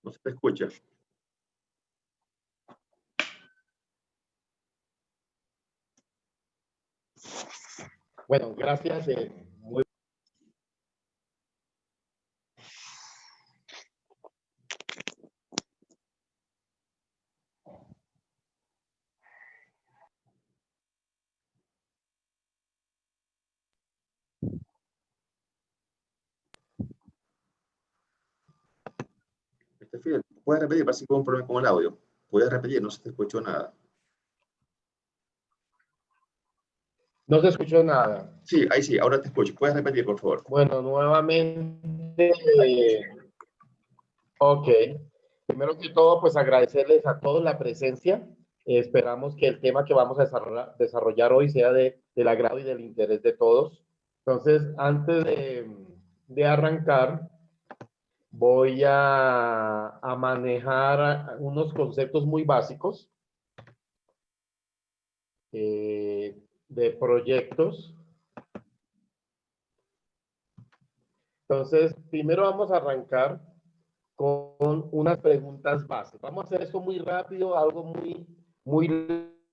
No se te escucha. Bueno, gracias. Fidel, puedes repetir, parece que hubo un problema con el audio. Puedes repetir, no se te escuchó nada. No se escuchó nada. Sí, ahí sí, ahora te escucho. Puedes repetir, por favor. Bueno, nuevamente, ok. Primero que todo, pues agradecerles a todos la presencia. Esperamos que el tema que vamos a desarrollar hoy sea del agrado y del interés de todos. Entonces, antes de arrancar, voy a manejar unos conceptos muy básicos de proyectos. Entonces, primero vamos a arrancar con unas preguntas básicas. Vamos a hacer esto muy rápido, algo muy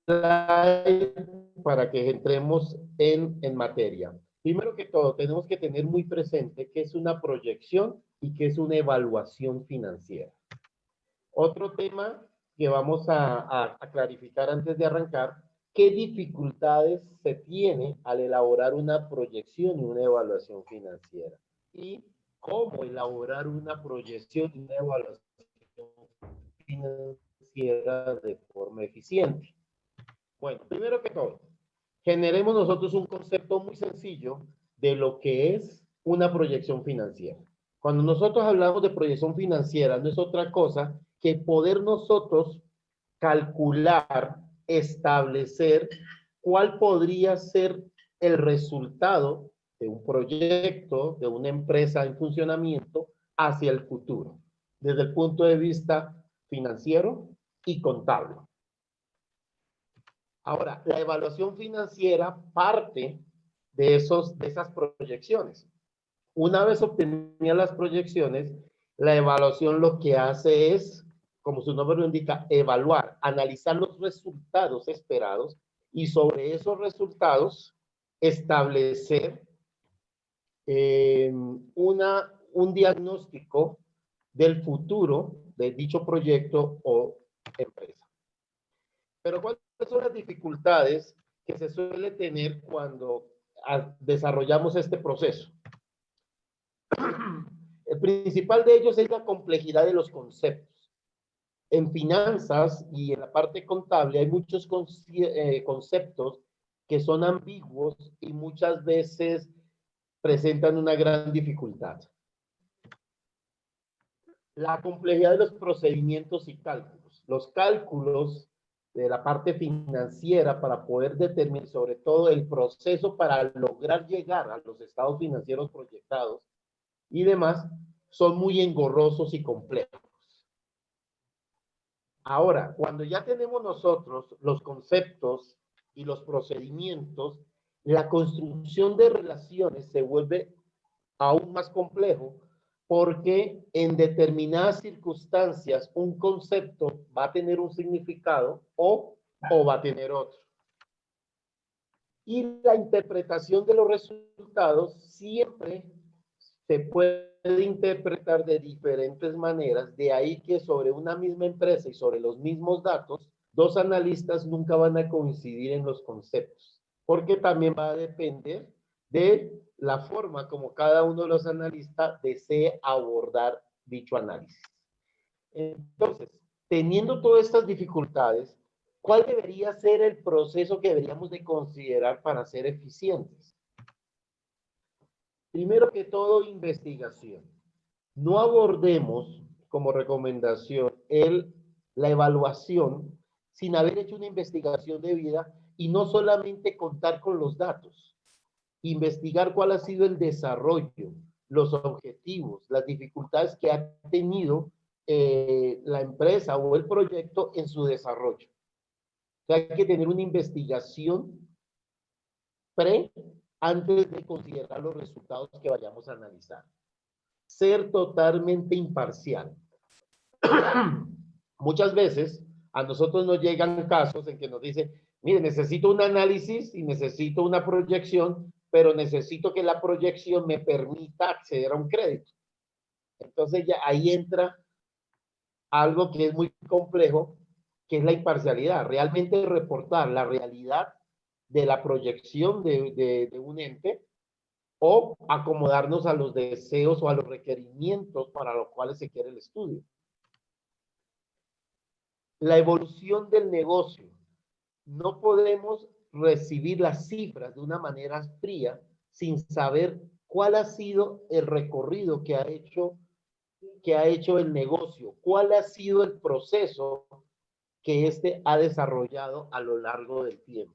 light para que entremos en materia. Primero que todo, tenemos que tener muy presente qué es una proyección y qué es una evaluación financiera. Otro tema que vamos a clarificar antes de arrancar, qué dificultades se tiene al elaborar una proyección y una evaluación financiera. Y cómo elaborar una proyección y una evaluación financiera de forma eficiente. Bueno, primero que todo, generemos nosotros un concepto muy sencillo de lo que es una proyección financiera. Cuando nosotros hablamos de proyección financiera, no es otra cosa que poder nosotros calcular, establecer cuál podría ser el resultado de un proyecto, de una empresa en funcionamiento hacia el futuro, desde el punto de vista financiero y contable. Ahora, la evaluación financiera parte de esas proyecciones. Una vez obtenidas las proyecciones, la evaluación lo que hace es, como su nombre lo indica, evaluar, analizar los resultados esperados y sobre esos resultados establecer un diagnóstico del futuro de dicho proyecto o empresa. Pero ¿cuáles son las dificultades que se suele tener cuando desarrollamos este proceso? El principal de ellos es la complejidad de los conceptos. En finanzas y en la parte contable hay muchos conceptos que son ambiguos y muchas veces presentan una gran dificultad. La complejidad de los procedimientos y cálculos. Los cálculos de la parte financiera para poder determinar sobre todo el proceso para lograr llegar a los estados financieros proyectados y demás son muy engorrosos y complejos. Ahora, cuando ya tenemos nosotros los conceptos y los procedimientos, la construcción de relaciones se vuelve aún más complejo porque en determinadas circunstancias un concepto va a tener un significado o va a tener otro. Y la interpretación de los resultados siempre se puede interpretar de diferentes maneras, de ahí que sobre una misma empresa y sobre los mismos datos, dos analistas nunca van a coincidir en los conceptos, porque también va a depender de la forma como cada uno de los analistas desee abordar dicho análisis. Entonces, teniendo todas estas dificultades, ¿cuál debería ser el proceso que deberíamos de considerar para ser eficientes? Primero que todo, investigación. No abordemos como recomendación la evaluación sin haber hecho una investigación debida y no solamente contar con los datos. Investigar cuál ha sido el desarrollo, los objetivos, las dificultades que ha tenido la empresa o el proyecto en su desarrollo. O sea, hay que tener una investigación antes de considerar los resultados que vayamos a analizar. Ser totalmente imparcial. Muchas veces a nosotros nos llegan casos en que nos dicen, mire, necesito un análisis y necesito una proyección, pero necesito que la proyección me permita acceder a un crédito. Entonces ya ahí entra algo que es muy complejo, que es la imparcialidad. Realmente reportar la realidad de la proyección de un ente o acomodarnos a los deseos o a los requerimientos para los cuales se quiere el estudio. La evolución del negocio. No podemos recibir las cifras de una manera fría sin saber cuál ha sido el recorrido que ha hecho el negocio, cuál ha sido el proceso que éste ha desarrollado a lo largo del tiempo.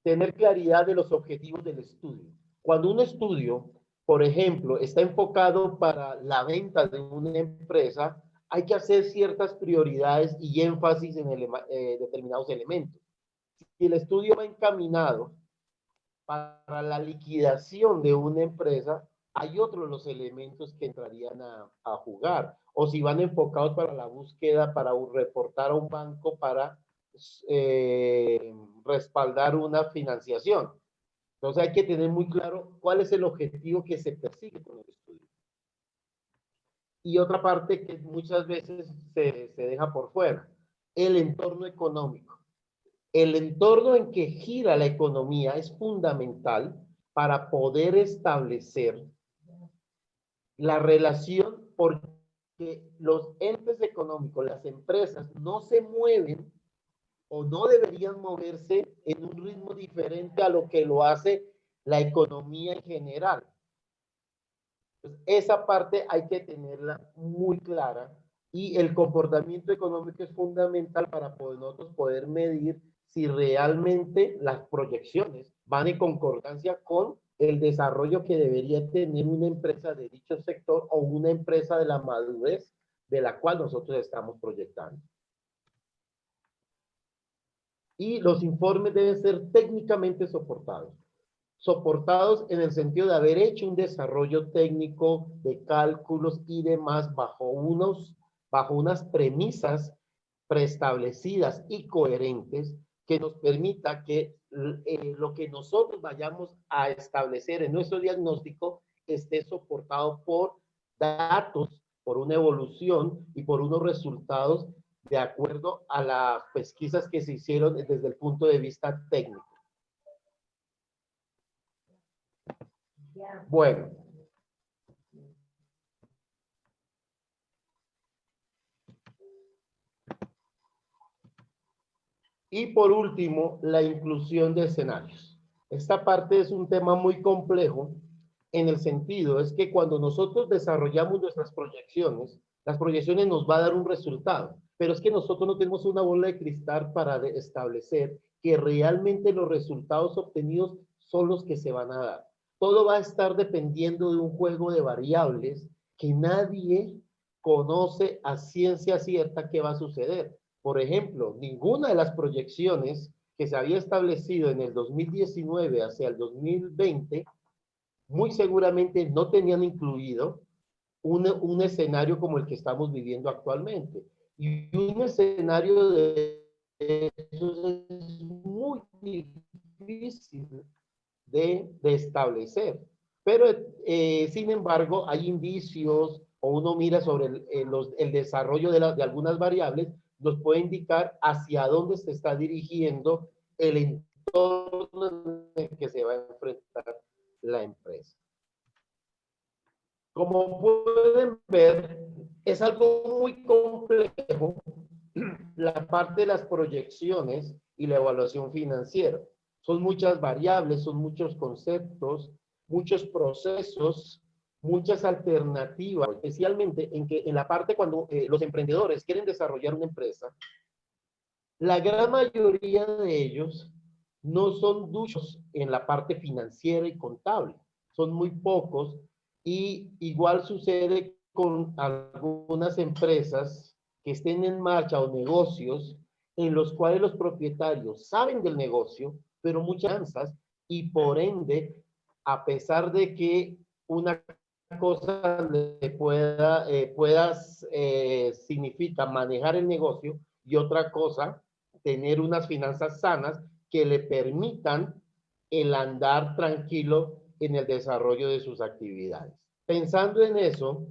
Tener claridad de los objetivos del estudio. Cuando un estudio, por ejemplo, está enfocado para la venta de una empresa, hay que hacer ciertas prioridades y énfasis en determinados elementos. Si el estudio va encaminado para la liquidación de una empresa, hay otros los elementos que entrarían a jugar. O si van enfocados para la búsqueda, para reportar a un banco, para respaldar una financiación. Entonces hay que tener muy claro cuál es el objetivo que se persigue con el estudio. Y otra parte que muchas veces se deja por fuera, el entorno económico. El entorno en que gira la economía es fundamental para poder establecer la relación, porque los entes económicos, las empresas, no se mueven o no deberían moverse en un ritmo diferente a lo que lo hace la economía en general. Entonces, esa parte hay que tenerla muy clara y el comportamiento económico es fundamental para nosotros poder medir si realmente las proyecciones van en concordancia con el desarrollo que debería tener una empresa de dicho sector o una empresa de la madurez de la cual nosotros estamos proyectando. Y los informes deben ser técnicamente soportados. Soportados en el sentido de haber hecho un desarrollo técnico de cálculos y demás bajo unas premisas preestablecidas y coherentes que nos permita que lo que nosotros vayamos a establecer en nuestro diagnóstico esté soportado por datos, por una evolución y por unos resultados de acuerdo a las pesquisas que se hicieron desde el punto de vista técnico. Bueno. Y por último, la inclusión de escenarios. Esta parte es un tema muy complejo en el sentido, es que cuando nosotros desarrollamos nuestras proyecciones, las proyecciones nos va a dar un resultado, pero es que nosotros no tenemos una bola de cristal para establecer que realmente los resultados obtenidos son los que se van a dar. Todo va a estar dependiendo de un juego de variables que nadie conoce a ciencia cierta qué va a suceder. Por ejemplo, ninguna de las proyecciones que se había establecido en el 2019 hacia el 2020, muy seguramente no tenían incluido un escenario como el que estamos viviendo actualmente. Y un escenario de eso es muy difícil de establecer. Pero, sin embargo, hay indicios o uno mira sobre el desarrollo de algunas variables, nos puede indicar hacia dónde se está dirigiendo el entorno en el que se va a enfrentar la empresa. Como pueden ver, es algo muy complejo la parte de las proyecciones y la evaluación financiera. Son muchas variables, son muchos conceptos, muchos procesos, muchas alternativas, especialmente en la parte cuando los emprendedores quieren desarrollar una empresa. La gran mayoría de ellos no son duchos en la parte financiera y contable. Son muy pocos y igual sucede con algunas empresas que estén en marcha o negocios en los cuales los propietarios saben del negocio, pero muchas finanzas, y por ende, a pesar de que una cosa le significa manejar el negocio y otra cosa, tener unas finanzas sanas que le permitan el andar tranquilo en el desarrollo de sus actividades. Pensando en eso,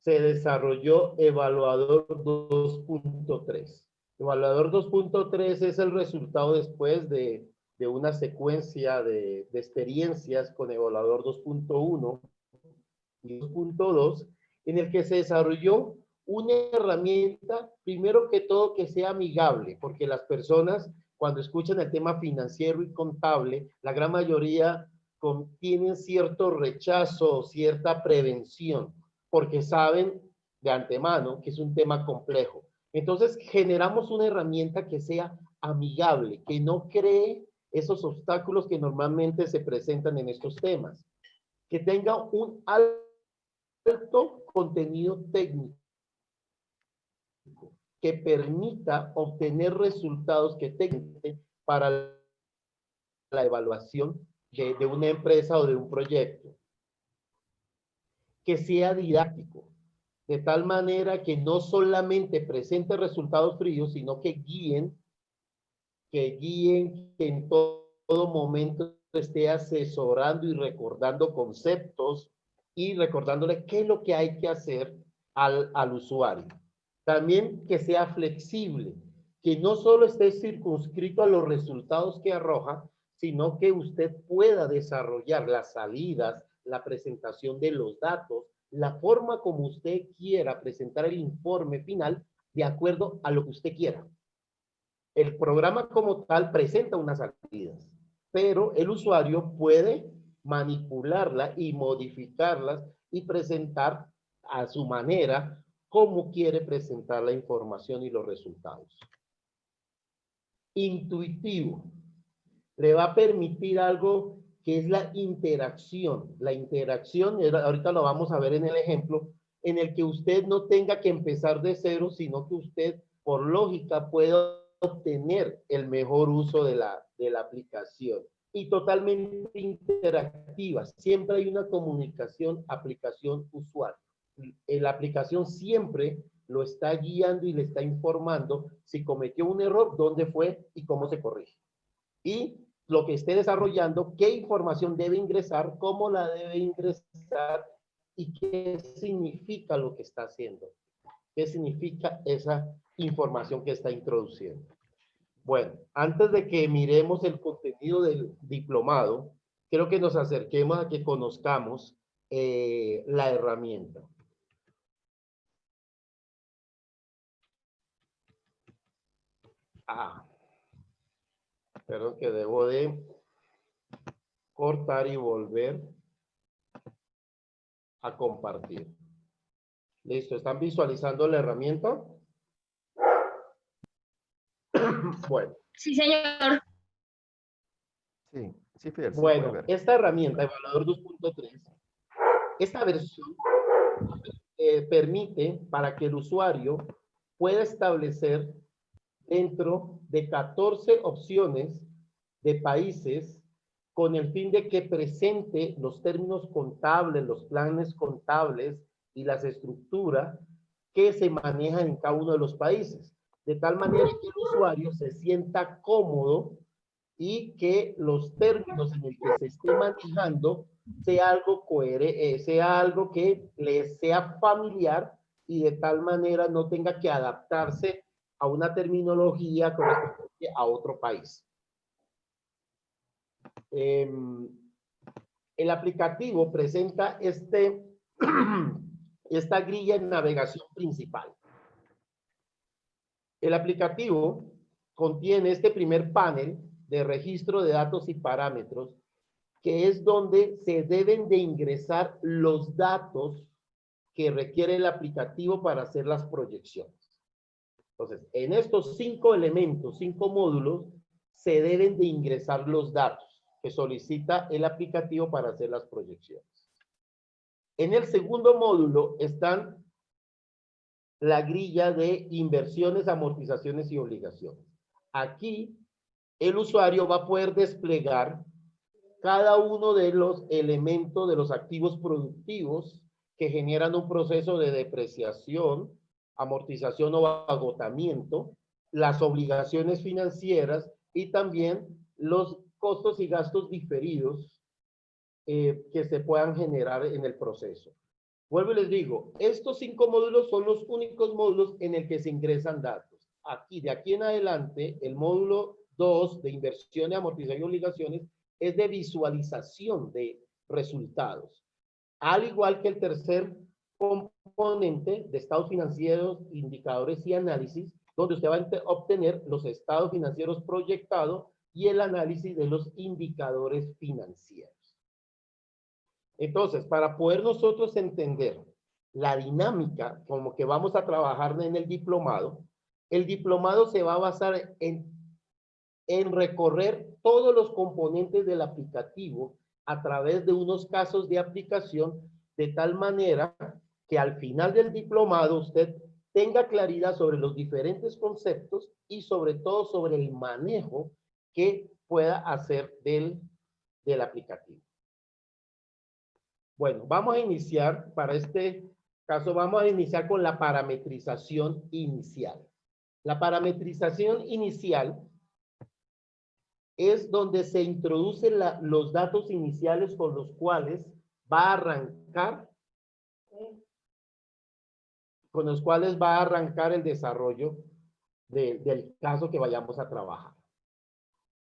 se desarrolló Evaluador 2.3. Evaluador 2.3 es el resultado después de una secuencia de experiencias con Evaluador 2.1 y 2.2, en el que se desarrolló una herramienta, primero que todo, que sea amigable, porque las personas, cuando escuchan el tema financiero y contable, la gran mayoría tienen cierto rechazo, cierta prevención, porque saben de antemano que es un tema complejo. Entonces, generamos una herramienta que sea amigable, que no cree esos obstáculos que normalmente se presentan en estos temas, que tenga un alto contenido técnico, que permita obtener resultados que tengan para la evaluación de una empresa o de un proyecto, que sea didáctico, de tal manera que no solamente presente resultados fríos, sino que que en todo momento esté asesorando y recordando conceptos y recordándole qué es lo que hay que hacer al usuario. También que sea flexible, que no solo esté circunscrito a los resultados que arroja, sino que usted pueda desarrollar las salidas, la presentación de los datos, la forma como usted quiera presentar el informe final de acuerdo a lo que usted quiera. El programa como tal presenta unas salidas, pero el usuario puede manipularla y modificarlas y presentar a su manera cómo quiere presentar la información y los resultados. Intuitivo. Le va a permitir algo que es la interacción. La interacción, ahorita lo vamos a ver en el ejemplo, en el que usted no tenga que empezar de cero, sino que usted, por lógica, pueda obtener el mejor uso de la aplicación. Y totalmente interactiva. Siempre hay una comunicación aplicación-usuario. La aplicación siempre lo está guiando y le está informando si cometió un error, dónde fue y cómo se corrige. Y lo que esté desarrollando, qué información debe ingresar, cómo la debe ingresar y qué significa lo que está haciendo. ¿Qué significa esa información que está introduciendo? Bueno, antes de que miremos el contenido del diplomado, quiero que nos acerquemos a que conozcamos la herramienta. Perdón, que debo de cortar y volver a compartir. Listo, ¿están visualizando la herramienta? Bueno. Sí, señor. Sí, Fidel, bueno, ver. Esta herramienta, Evaluador 2.3, esta versión permite para que el usuario pueda establecer dentro de 14 opciones de países con el fin de que presente los términos contables, los planes contables y las estructuras que se manejan en cada uno de los países, de tal manera que el usuario se sienta cómodo y que los términos en el que se esté manejando sea algo coherente, sea algo que le sea familiar y de tal manera no tenga que adaptarse a una terminología correspondiente a otro país. El aplicativo presenta esta grilla de navegación principal. El aplicativo contiene este primer panel de registro de datos y parámetros, que es donde se deben de ingresar los datos que requiere el aplicativo para hacer las proyecciones. Entonces, en estos 5 elementos, 5 módulos, se deben de ingresar los datos que solicita el aplicativo para hacer las proyecciones. En el segundo módulo están la grilla de inversiones, amortizaciones y obligaciones. Aquí el usuario va a poder desplegar cada uno de los elementos de los activos productivos que generan un proceso de depreciación, amortización o agotamiento, las obligaciones financieras y también los costos y gastos diferidos que se puedan generar en el proceso. Vuelvo y les digo, estos 5 módulos son los únicos módulos en el que se ingresan datos. Aquí, de aquí en adelante, el módulo 2 de inversión, amortización y obligaciones es de visualización de resultados. Al igual que el tercer componente de estados financieros, indicadores y análisis, donde usted va a obtener los estados financieros proyectados y el análisis de los indicadores financieros. Entonces, para poder nosotros entender la dinámica como que vamos a trabajar en el diplomado se va a basar en recorrer todos los componentes del aplicativo a través de unos casos de aplicación, de tal manera que al final del diplomado usted tenga claridad sobre los diferentes conceptos y sobre todo sobre el manejo que pueda hacer del aplicativo. Bueno, vamos a iniciar, para este caso, vamos a iniciar con la parametrización inicial. La parametrización inicial es donde se introducen los datos iniciales con los cuales va a arrancar, el desarrollo del caso que vayamos a trabajar.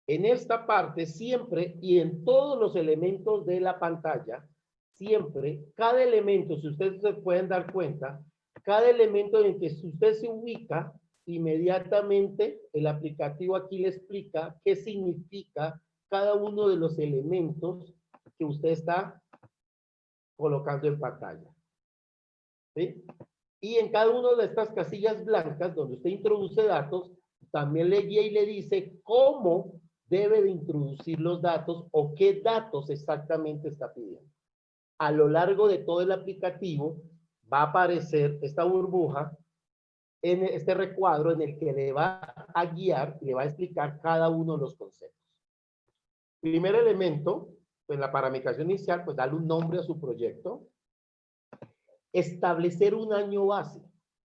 En esta parte siempre y en todos los elementos de la pantalla, siempre, cada elemento, si ustedes se pueden dar cuenta, cada elemento en el que usted se ubica, inmediatamente el aplicativo aquí le explica qué significa cada uno de los elementos que usted está colocando en pantalla. ¿Sí? Y en cada una de estas casillas blancas donde usted introduce datos, también le guía y le dice cómo debe de introducir los datos o qué datos exactamente está pidiendo. A lo largo de todo el aplicativo va a aparecer esta burbuja, en este recuadro en el que le va a guiar, le va a explicar cada uno de los conceptos. Primer elemento, en la parametrización inicial, pues darle un nombre a su proyecto. Establecer un año base,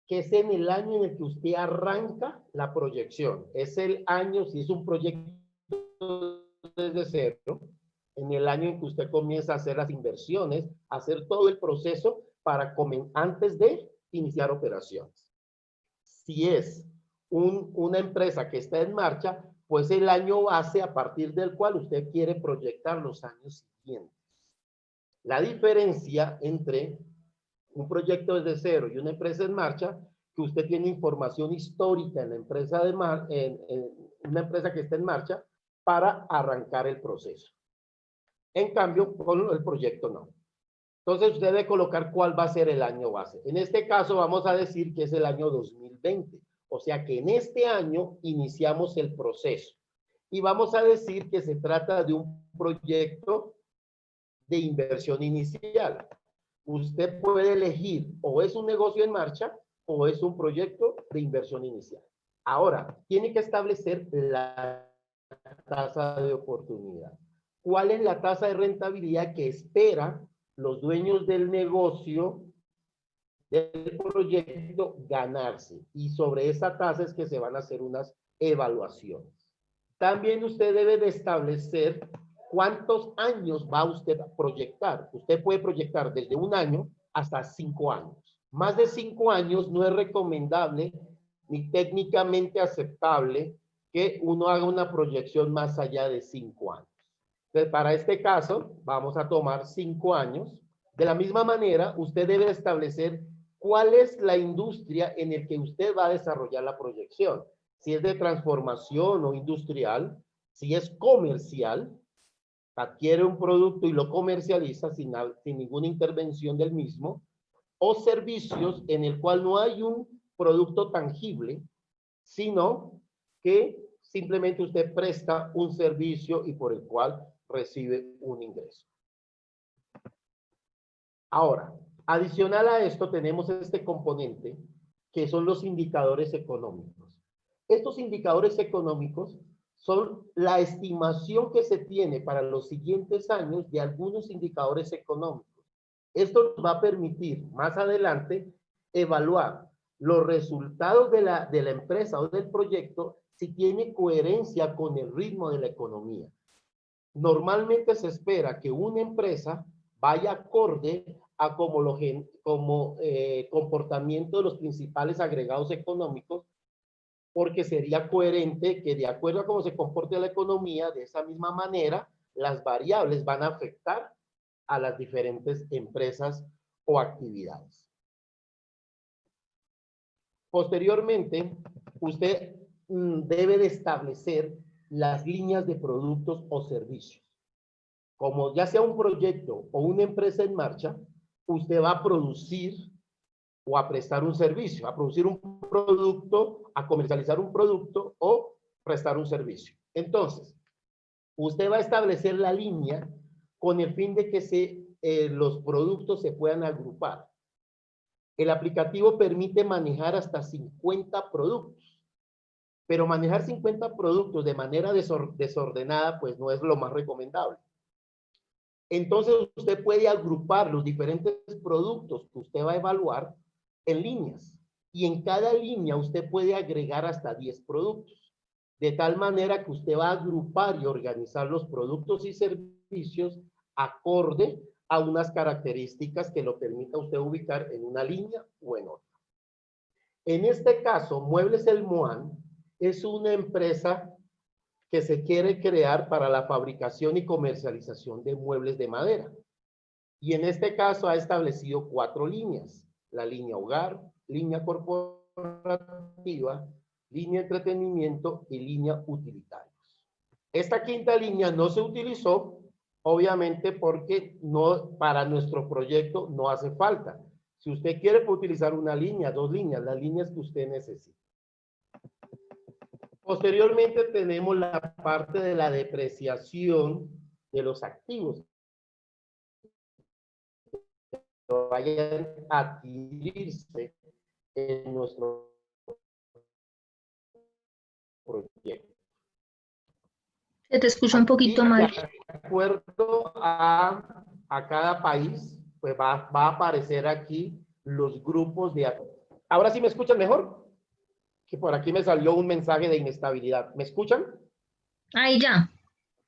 que es en el año en el que usted arranca la proyección. Es el año, si es un proyecto desde cero, en el año en que usted comienza a hacer las inversiones, a hacer todo el proceso para antes de iniciar operaciones. Si es una empresa que está en marcha, pues el año base a partir del cual usted quiere proyectar los años siguientes. La diferencia entre un proyecto desde cero y una empresa en marcha, que usted tiene información histórica en la empresa en una empresa que está en marcha para arrancar el proceso. En cambio, con el proyecto no. Entonces, usted debe colocar cuál va a ser el año base. En este caso, vamos a decir que es el año 2020. O sea que en este año iniciamos el proceso. Y vamos a decir que se trata de un proyecto de inversión inicial. Usted puede elegir o es un negocio en marcha o es un proyecto de inversión inicial. Ahora, tiene que establecer la tasa de oportunidad. ¿Cuál es la tasa de rentabilidad que espera los dueños del negocio, del proyecto, ganarse? Y sobre esa tasa es que se van a hacer unas evaluaciones. También usted debe de establecer cuántos años va usted a proyectar. Usted puede proyectar desde 1 año hasta 5 años. Más de 5 años no es recomendable ni técnicamente aceptable que uno haga una proyección más allá de 5 años. Entonces, para este caso, vamos a tomar 5 años. De la misma manera, usted debe establecer cuál es la industria en la que usted va a desarrollar la proyección. Si es de transformación o industrial, si es comercial, adquiere un producto y lo comercializa sin ninguna intervención del mismo, o servicios en el cual no hay un producto tangible, sino que simplemente usted presta un servicio y por el cual recibe un ingreso. Ahora, adicional a esto tenemos este componente que son los indicadores económicos. Estos indicadores económicos son la estimación que se tiene para los siguientes años de algunos indicadores económicos. Esto nos va a permitir más adelante evaluar los resultados de la empresa o del proyecto si tiene coherencia con el ritmo de la economía. Normalmente se espera que una empresa vaya acorde a comportamiento de los principales agregados económicos, porque sería coherente que de acuerdo a cómo se comporte la economía, de esa misma manera, las variables van a afectar a las diferentes empresas o actividades. Posteriormente, usted debe de establecer las líneas de productos o servicios. Como ya sea un proyecto o una empresa en marcha, usted va a producir o a prestar un servicio, a producir un producto, a comercializar un producto o prestar un servicio. Entonces, usted va a establecer la línea con el fin de que los productos se puedan agrupar. El aplicativo permite manejar hasta 50 productos, pero manejar 50 productos de manera desordenada, pues no es lo más recomendable. Entonces, usted puede agrupar los diferentes productos que usted va a evaluar en líneas. Y en cada línea usted puede agregar hasta 10 productos. De tal manera que usted va a agrupar y organizar los productos y servicios acorde a unas características que lo permita usted ubicar en una línea o en otra. En este caso, Muebles El Mohan es una empresa que se quiere crear para la fabricación y comercialización de muebles de madera. Y en este caso ha establecido 4 líneas: la línea hogar, línea corporativa, línea entretenimiento y línea utilitarios. Esta quinta línea no se utilizó, obviamente, porque para nuestro proyecto no hace falta. Si usted quiere, puede utilizar una línea, 2 líneas, las líneas que usted necesite. Posteriormente tenemos la parte de la depreciación de los activos que vayan a adquirirse en nuestro proyecto. Se te escucha un poquito mal. De acuerdo a cada país, pues va a aparecer aquí los grupos de... ¿Ahora sí me escuchan mejor? Que por aquí me salió un mensaje de inestabilidad. ¿Me escuchan? Ahí ya.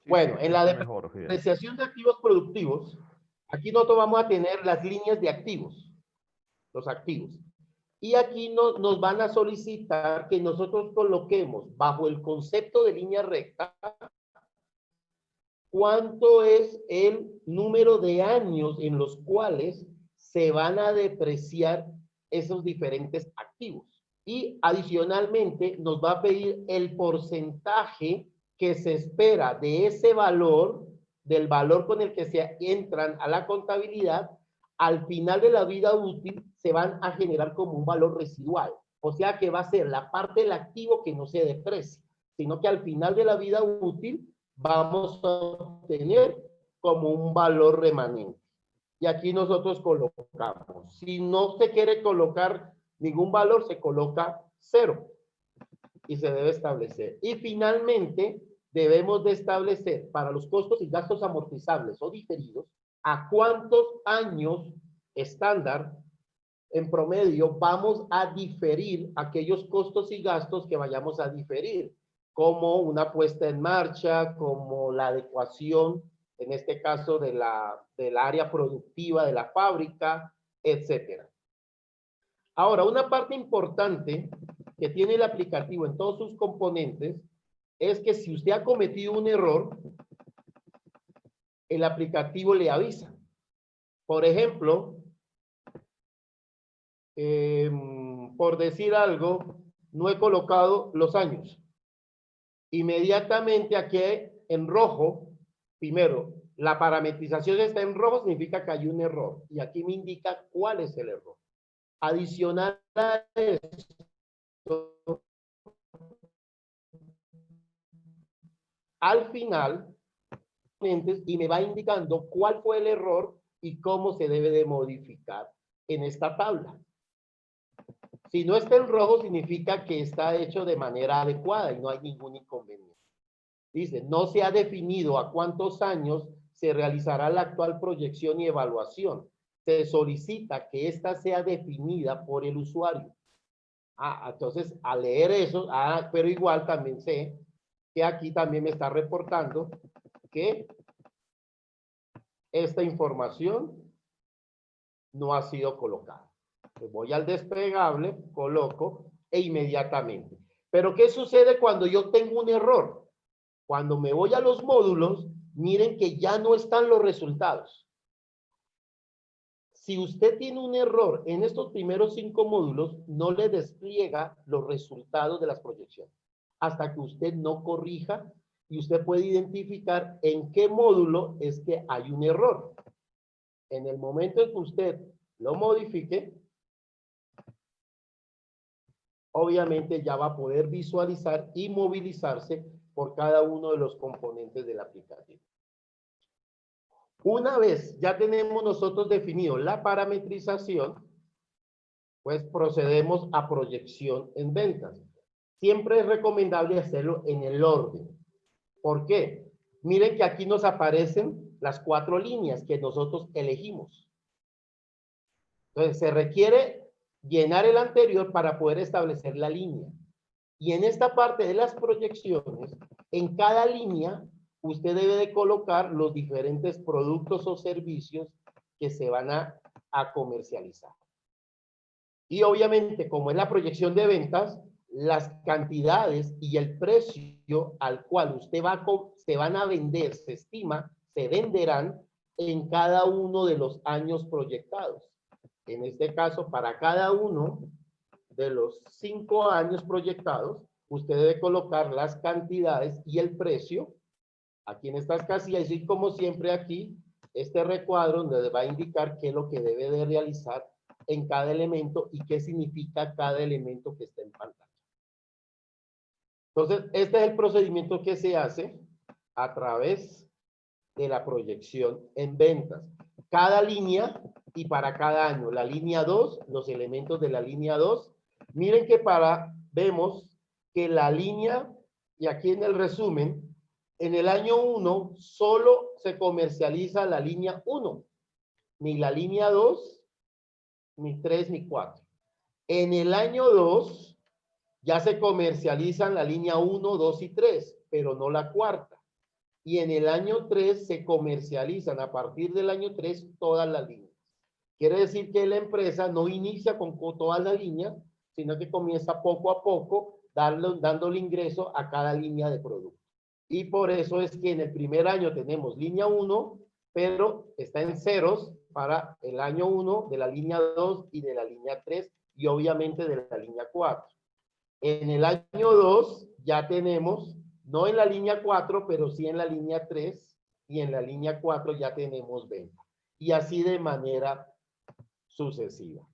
Bueno, en la depreciación de activos productivos, aquí nosotros vamos a tener las líneas de activos, los activos. Y aquí nos van a solicitar que nosotros coloquemos bajo el concepto de línea recta cuánto es el número de años en los cuales se van a depreciar esos diferentes activos. Y adicionalmente nos va a pedir el porcentaje que se espera de ese valor, del valor con el que se entran a la contabilidad. Al final de la vida útil se van a generar como un valor residual. O sea que va a ser la parte del activo que no se deprecia, sino que al final de la vida útil vamos a obtener como un valor remanente. Y aquí nosotros colocamos. Si no se quiere colocar ningún valor, se coloca 0 y se debe establecer. Y finalmente, debemos de establecer para los costos y gastos amortizables o diferidos a cuántos años estándar en promedio vamos a diferir aquellos costos y gastos que vayamos a diferir, como una puesta en marcha, como la adecuación, en este caso del área productiva de la fábrica, etcétera. Ahora, una parte importante que tiene el aplicativo en todos sus componentes es que si usted ha cometido un error, el aplicativo le avisa. Por ejemplo, por decir algo, no he colocado los años. Inmediatamente aquí en rojo, primero, la parametrización está en rojo, significa que hay un error. Y aquí me indica cuál es el error. Adicional a esto, al final, y me va indicando cuál fue el error y cómo se debe de modificar en esta tabla. Si no está en rojo, significa que está hecho de manera adecuada y no hay ningún inconveniente. Dice, no se ha definido a cuántos años se realizará la actual proyección y evaluación. Se solicita que ésta sea definida por el usuario. Entonces, al leer eso, pero igual también sé que aquí también me está reportando que esta información no ha sido colocada. Pues voy al desplegable, coloco e inmediatamente. Pero ¿qué sucede cuando yo tengo un error? Cuando me voy a los módulos, miren que ya no están los resultados. Si usted tiene un error en estos primeros 5 módulos, no le despliega los resultados de las proyecciones hasta que usted no corrija y usted puede identificar en qué módulo es que hay un error. En el momento en que usted lo modifique, obviamente ya va a poder visualizar y movilizarse por cada uno de los componentes del aplicativo. Una vez ya tenemos nosotros definido la parametrización, pues procedemos a proyección en ventas. Siempre es recomendable hacerlo en el orden. ¿Por qué? Miren que aquí nos aparecen las 4 líneas que nosotros elegimos. Entonces, se requiere llenar el anterior para poder establecer la línea. Y en esta parte de las proyecciones, en cada línea, usted debe de colocar los diferentes productos o servicios que se van a comercializar. Y obviamente, como es la proyección de ventas, las cantidades y el precio al cual usted se van a vender, se estima, se venderán en cada uno de los años proyectados. En este caso, para cada uno de los 5 años proyectados, usted debe colocar las cantidades y el precio aquí en estas casillas, y como siempre aquí, este recuadro donde va a indicar qué es lo que debe de realizar en cada elemento y qué significa cada elemento que está en pantalla. Entonces, este es el procedimiento que se hace a través de la proyección en ventas. Cada línea y para cada año. La línea 2, los elementos de la línea 2. Miren que vemos que la línea, y aquí en el resumen, en el año 1 solo se comercializa la línea 1, ni la línea 2, ni 3, ni 4. En el año 2 ya se comercializan la línea 1, 2 y 3, pero no la cuarta. Y en el año 3 se comercializan a partir del año 3 todas las líneas. Quiere decir que la empresa no inicia con todas las líneas, sino que comienza poco a poco dándole ingreso a cada línea de producto. Y por eso es que en el primer año tenemos línea 1, pero está en ceros para el año 1 de la línea 2 y de la línea 3 y obviamente de la línea 4. En el año 2 ya tenemos, no en la línea 4, pero sí en la línea 3 y en la línea 4 ya tenemos venta. Y así de manera sucesiva.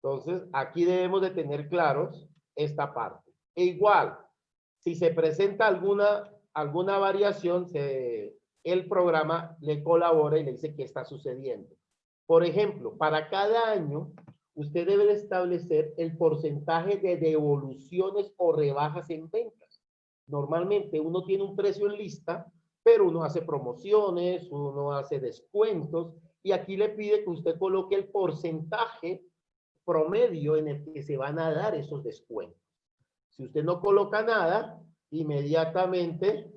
Entonces, aquí debemos de tener claros esta parte. E igual, si se presenta alguna variación, el programa le colabora y le dice qué está sucediendo. Por ejemplo, para cada año, usted debe de establecer el porcentaje de devoluciones o rebajas en ventas. Normalmente uno tiene un precio en lista, pero uno hace promociones, uno hace descuentos, y aquí le pide que usted coloque el porcentaje promedio en el que se van a dar esos descuentos. Si usted no coloca nada, inmediatamente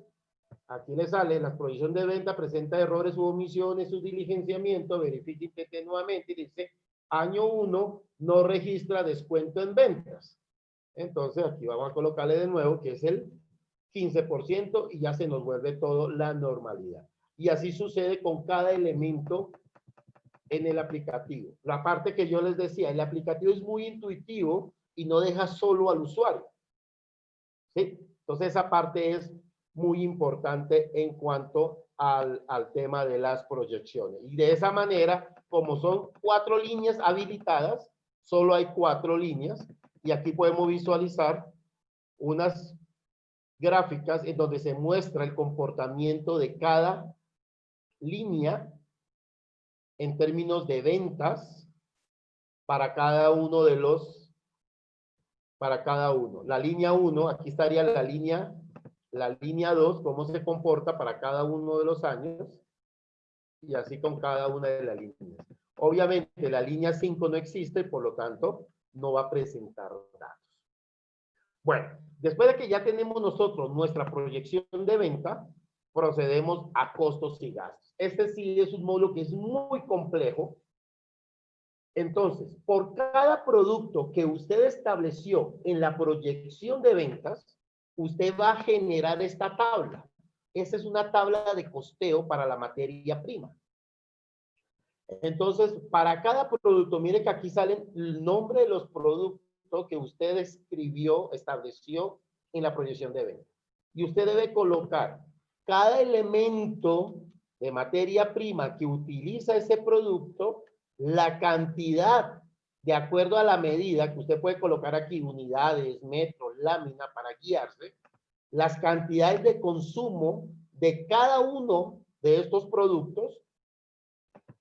aquí le sale la provisión de venta, presenta errores u omisiones, su diligenciamiento, verifique y intente nuevamente y dice año 1 no registra descuento en ventas. Entonces aquí vamos a colocarle de nuevo que es el 15% y ya se nos vuelve todo la normalidad. Y así sucede con cada elemento en el aplicativo. La parte que yo les decía, el aplicativo es muy intuitivo y no deja solo al usuario. ¿Sí? Entonces esa parte es muy importante en cuanto al tema de las proyecciones. Y de esa manera, como son 4 líneas habilitadas, solo hay 4 líneas y aquí podemos visualizar unas gráficas en donde se muestra el comportamiento de cada línea en términos de ventas para cada uno de los para cada uno. La línea 1, aquí estaría la línea 2, cómo se comporta para cada uno de los años, y así con cada una de las líneas. Obviamente la línea 5 no existe, por lo tanto, no va a presentar datos. Bueno, después de que ya tenemos nosotros nuestra proyección de venta, procedemos a costos y gastos. Este sí es un módulo que es muy complejo. Entonces, por cada producto que usted estableció en la proyección de ventas, usted va a generar esta tabla. Esta es una tabla de costeo para la materia prima. Entonces, para cada producto, mire que aquí salen el nombre de los productos que usted estableció en la proyección de venta. Y usted debe colocar cada elemento de materia prima que utiliza ese producto, la cantidad de acuerdo a la medida que usted puede colocar aquí, unidades, metros, lámina, para guiarse, las cantidades de consumo de cada uno de estos productos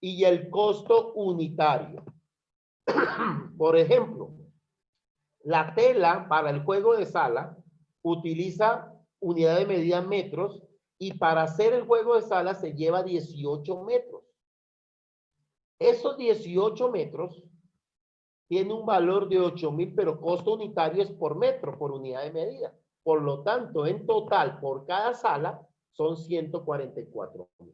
y el costo unitario. Por ejemplo, la tela para el juego de sala utiliza unidad de medida metros y para hacer el juego de sala se lleva 18 metros. Esos 18 metros tienen un valor de 8,000, pero costo unitario es por metro, por unidad de medida. Por lo tanto, en total, por cada sala, son 144,000.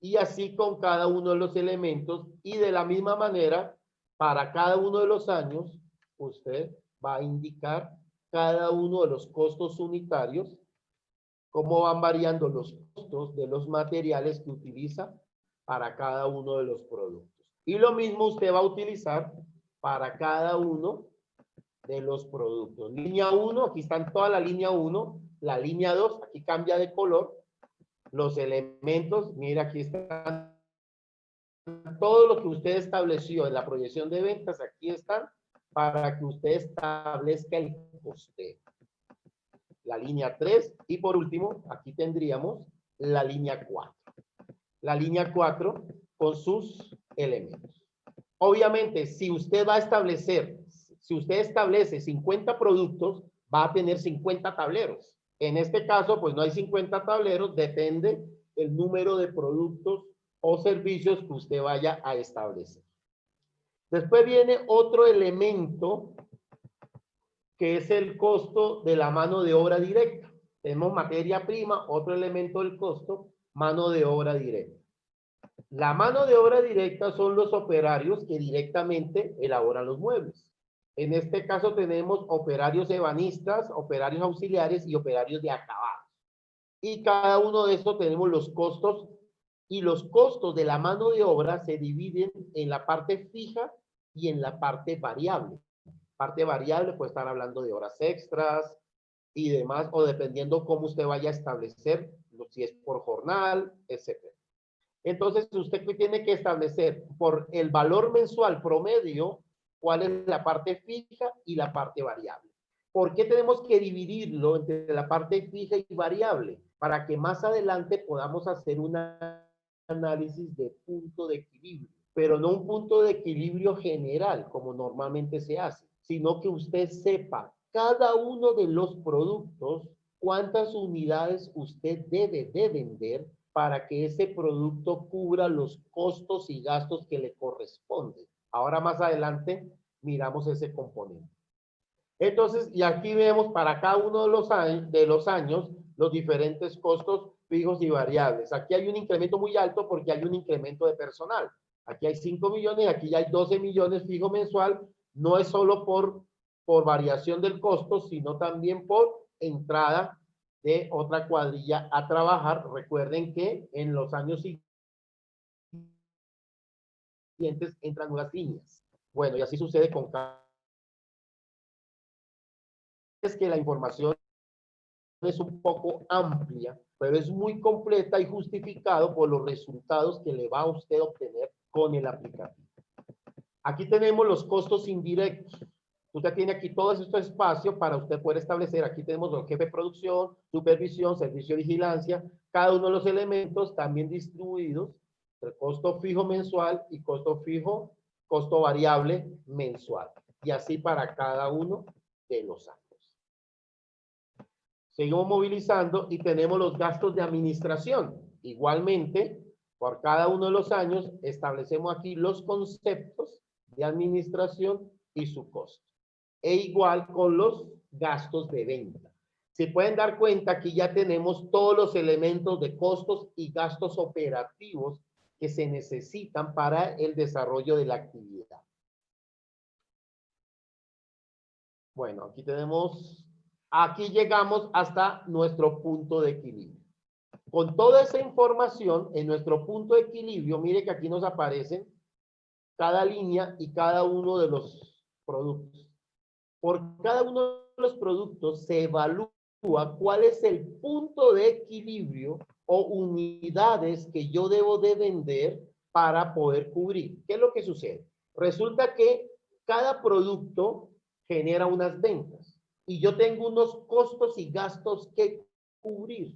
Y así con cada uno de los elementos, y de la misma manera, para cada uno de los años, usted va a indicar cada uno de los costos unitarios, cómo van variando los costos de los materiales que utiliza para cada uno de los productos. Y lo mismo usted va a utilizar para cada uno de los productos. Línea 1, aquí están toda la línea 1, la línea 2, aquí cambia de color, los elementos, mira, aquí están todo lo que usted estableció en la proyección de ventas, aquí están para que usted establezca el costeo. La línea 3 y por último, aquí tendríamos la línea 4. La línea 4 con sus elementos. Obviamente, si usted establece 50 productos, va a tener 50 tableros. En este caso, pues no hay 50 tableros, depende el número de productos o servicios que usted vaya a establecer. Después viene otro elemento que es el costo de la mano de obra directa. Tenemos materia prima, otro elemento del costo, mano de obra directa. La mano de obra directa son los operarios que directamente elaboran los muebles. En este caso tenemos operarios ebanistas, operarios auxiliares y operarios de acabado. Y cada uno de estos tenemos los costos, y los costos de la mano de obra se dividen en la parte fija y en la parte variable. Parte variable puede estar hablando de horas extras y demás, o dependiendo cómo usted vaya a establecer, si es por jornal, etc. Entonces, usted tiene que establecer por el valor mensual promedio cuál es la parte fija y la parte variable. ¿Por qué tenemos que dividirlo entre la parte fija y variable? Para que más adelante podamos hacer un análisis de punto de equilibrio, pero no un punto de equilibrio general, como normalmente se hace, sino que usted sepa cada uno de los productos, cuántas unidades usted debe de vender para que ese producto cubra los costos y gastos que le corresponden. Ahora más adelante miramos ese componente. Entonces, y aquí vemos para cada uno de los años los diferentes costos fijos y variables. Aquí hay un incremento muy alto porque hay un incremento de personal. Aquí hay 5 millones, aquí ya hay 12 millones fijo mensual. No es solo por variación del costo, sino también por entrada de otra cuadrilla a trabajar. Recuerden que en los años siguientes entran nuevas líneas. Bueno, y así sucede con cada. Es que la información es un poco amplia, pero es muy completa y justificado por los resultados que le va a usted obtener con el aplicativo. Aquí tenemos los costos indirectos. Usted tiene aquí todo este espacio para usted poder establecer. Aquí tenemos el jefe de producción, supervisión, servicio de vigilancia, cada uno de los elementos también distribuidos, el costo fijo mensual y costo fijo, costo variable mensual. Y así para cada uno de los años. Seguimos movilizando y tenemos los gastos de administración. Igualmente, por cada uno de los años, establecemos aquí los conceptos de administración y su costo. E igual con los gastos de venta. Se pueden dar cuenta, aquí ya tenemos todos los elementos de costos y gastos operativos que se necesitan para el desarrollo de la actividad. Bueno, aquí llegamos hasta nuestro punto de equilibrio. Con toda esa información, en nuestro punto de equilibrio, mire que aquí nos aparecen cada línea y cada uno de los productos. Por cada uno de los productos se evalúa cuál es el punto de equilibrio o unidades que yo debo de vender para poder cubrir. ¿Qué es lo que sucede? Resulta que cada producto genera unas ventas y yo tengo unos costos y gastos que cubrir.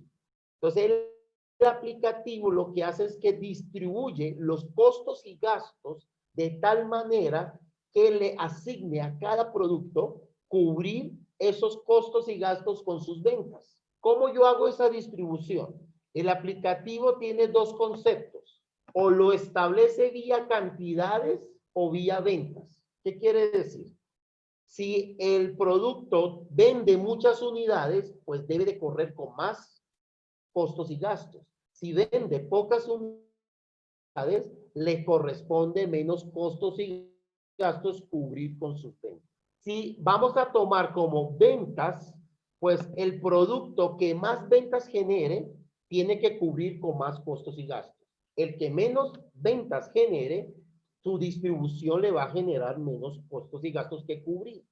Entonces, el aplicativo lo que hace es que distribuye los costos y gastos de tal manera que le asigne a cada producto cubrir esos costos y gastos con sus ventas. ¿Cómo yo hago esa distribución? El aplicativo tiene dos conceptos. O lo establece vía cantidades o vía ventas. ¿Qué quiere decir? Si el producto vende muchas unidades, pues debe de correr con más costos y gastos. Si vende pocas unidades, le corresponde menos costos y gastos cubrir con sus ventas. Si vamos a tomar como ventas, pues el producto que más ventas genere, tiene que cubrir con más costos y gastos. El que menos ventas genere, su distribución le va a generar menos costos y gastos que cubrir.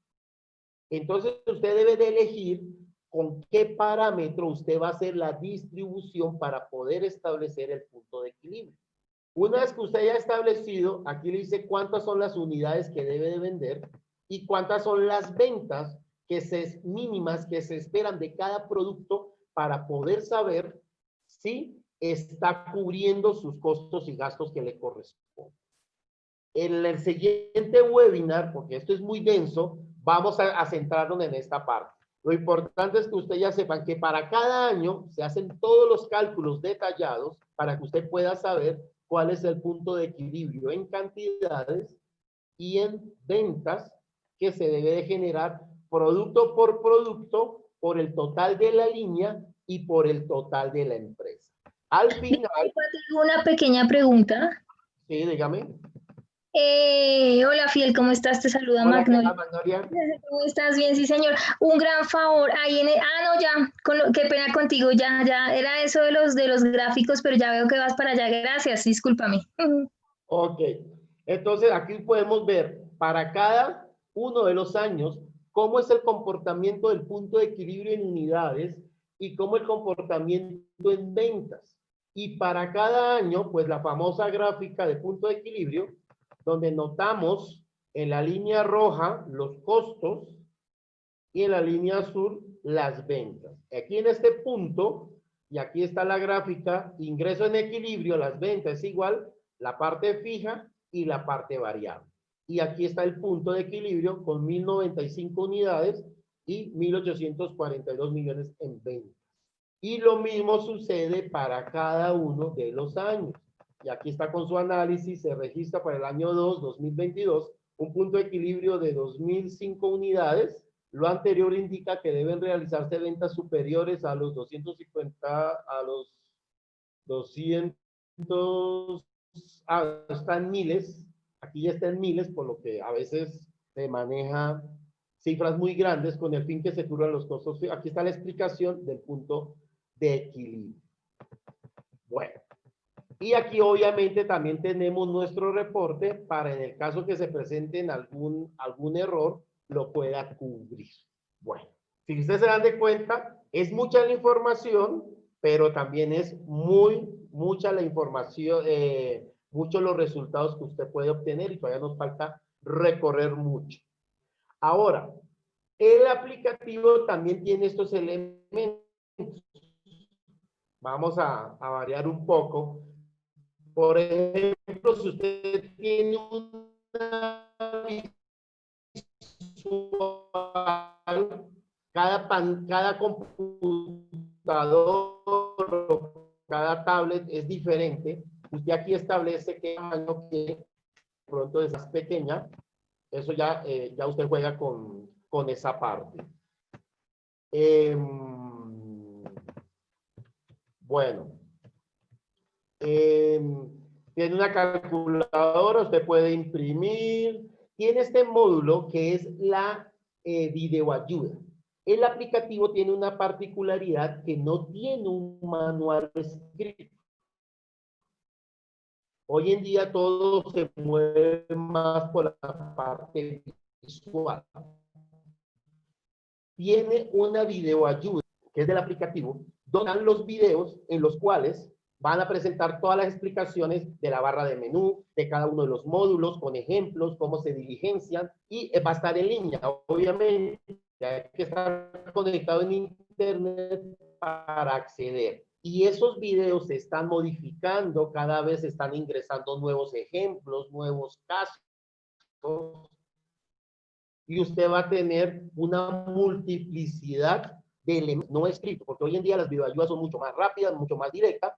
Entonces, usted debe de elegir con qué parámetro usted va a hacer la distribución para poder establecer el punto de equilibrio. Una vez que usted ya ha establecido, aquí le dice cuántas son las unidades que debe de vender y cuántas son las ventas mínimas que se esperan de cada producto para poder saber si está cubriendo sus costos y gastos que le corresponden. En el siguiente webinar, porque esto es muy denso, vamos a centrarnos en esta parte. Lo importante es que usted ya sepan que para cada año se hacen todos los cálculos detallados para que usted pueda saber cuál es el punto de equilibrio en cantidades y en ventas que se debe de generar producto por el total de la línea y por el total de la empresa. Al final... Una pequeña pregunta. Sí, dígame. Hola, Fiel, ¿cómo estás? Te saluda Hola, Magnolia. Magnolia. ¿Cómo estás? Bien, sí, señor. Un gran favor. Ahí no, ya. Qué pena contigo. Ya era eso de los gráficos, pero ya veo que vas para allá. Gracias, discúlpame. Ok. Entonces, aquí podemos ver para cada uno de los años cómo es el comportamiento del punto de equilibrio en unidades y cómo el comportamiento en ventas. Y para cada año, pues la famosa gráfica de punto de equilibrio, donde notamos en la línea roja los costos y en la línea azul las ventas. Aquí en este punto, y aquí está la gráfica, ingreso en equilibrio, las ventas es igual, la parte fija y la parte variable. Y aquí está el punto de equilibrio con 1095 unidades y 1842 millones en ventas. Y lo mismo sucede para cada uno de los años. Y aquí está con su análisis, se registra para el año 2022, un punto de equilibrio de 2005 unidades. Lo anterior indica que deben realizarse ventas superiores a los 250, a los 200, están miles, aquí ya está en miles, por lo que a veces se maneja cifras muy grandes con el fin que se cubran los costos. Aquí está la explicación del punto de equilibrio. Bueno, y aquí obviamente también tenemos nuestro reporte para en el caso que se presente en algún error, lo pueda cubrir. Bueno, si ustedes se dan de cuenta, es mucha la información, pero también es mucha la información, muchos los resultados que usted puede obtener y todavía nos falta recorrer mucho. Ahora, el aplicativo también tiene estos elementos. Vamos a variar un poco. Por ejemplo, si usted tiene una visual, cada computador, cada tablet es diferente. Usted aquí establece qué tamaño quiere, de pronto es más pequeña. Eso ya, ya usted juega con esa parte. Bueno. Tiene una calculadora, usted puede imprimir. Tiene este módulo que es la videoayuda. El aplicativo tiene una particularidad que no tiene un manual escrito. Hoy en día todo se mueve más por la parte visual. Tiene una videoayuda, que es del aplicativo, donde están los videos en los cuales van a presentar todas las explicaciones de la barra de menú, de cada uno de los módulos, con ejemplos, cómo se diligencian, y va a estar en línea. Obviamente, hay que estar conectado en internet para acceder. Y esos videos se están modificando, cada vez se están ingresando nuevos ejemplos, nuevos casos, y usted va a tener una multiplicidad de elementos no escritos, porque hoy en día las videoayudas son mucho más rápidas, mucho más directas,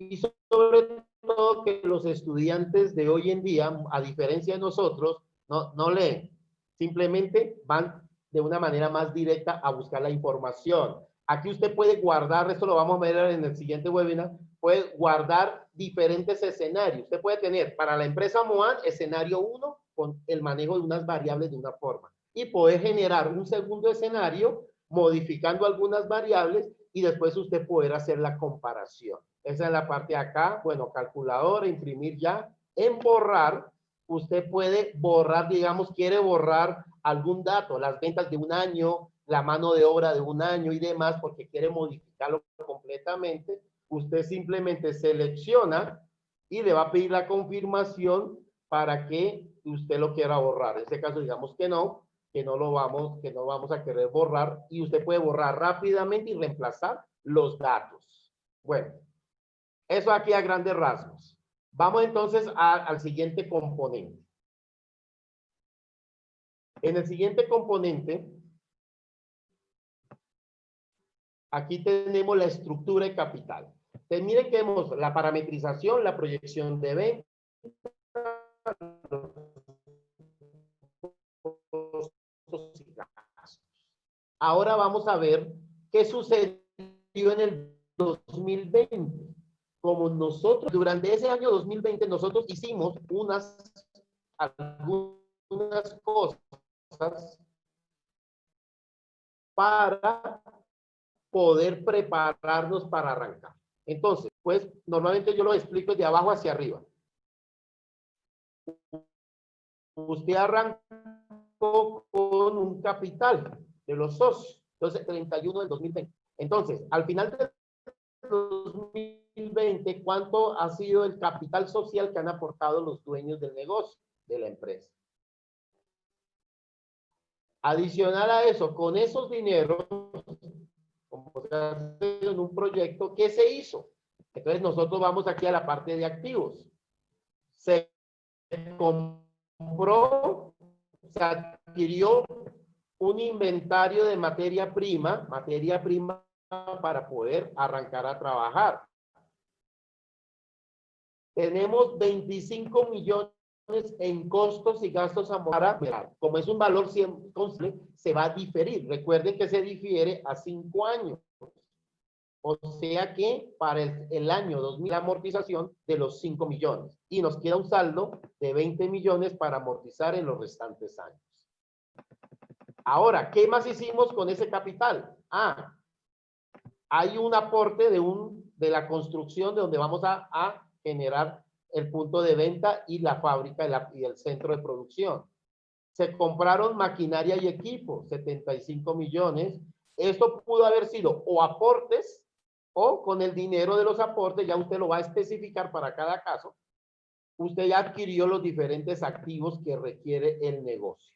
y sobre todo que los estudiantes de hoy en día, a diferencia de nosotros, no leen, simplemente van de una manera más directa a buscar la información. Aquí usted puede guardar, esto lo vamos a ver en el siguiente webinar, puede guardar diferentes escenarios. Usted puede tener para la empresa Moan escenario 1 con el manejo de unas variables de una forma, y poder generar un segundo escenario modificando algunas variables y después usted poder hacer la comparación. Esa es la parte de acá. Bueno, calculadora, imprimir ya. En borrar, usted puede borrar, digamos, quiere borrar algún dato, las ventas de un año, la mano de obra de un año y demás, porque quiere modificarlo completamente. Usted simplemente selecciona y le va a pedir la confirmación para que usted lo quiera borrar. En este caso, digamos que no vamos a querer borrar, y usted puede borrar rápidamente y reemplazar los datos. Bueno, eso aquí a grandes rasgos. Vamos entonces al siguiente componente. En el siguiente componente, aquí tenemos la estructura de capital. Entonces, miren que vemos la parametrización, la proyección de ventas, ahora vamos a ver qué sucedió en el 2020. Como nosotros, durante ese año 2020, nosotros hicimos algunas cosas para poder prepararnos para arrancar. Entonces, pues, normalmente yo lo explico de abajo hacia arriba. Usted arrancó con un capital de los socios, entonces 31 del 2020. Entonces, al final del 2020, ¿cuánto ha sido el capital social que han aportado los dueños del negocio, de la empresa? Adicional a eso, con esos dineros, como se hace en un proyecto, ¿qué se hizo? Entonces nosotros vamos aquí a la parte de activos. Se compró, se adquirió un inventario de materia prima para poder arrancar a trabajar. Tenemos 25 millones en costos y gastos amortizados. Como es un valor siempre, se va a diferir. Recuerden que se difiere a 5 años. O sea que para el año 2000 la amortización de los 5 millones. Y nos queda un saldo de 20 millones para amortizar en los restantes años. Ahora, ¿qué más hicimos con ese capital? Hay un aporte de la construcción de donde vamos a generar el punto de venta y la fábrica y el centro de producción. Se compraron maquinaria y equipo, 75 millones. Esto pudo haber sido o aportes o con el dinero de los aportes, ya usted lo va a especificar para cada caso. Usted ya adquirió los diferentes activos que requiere el negocio.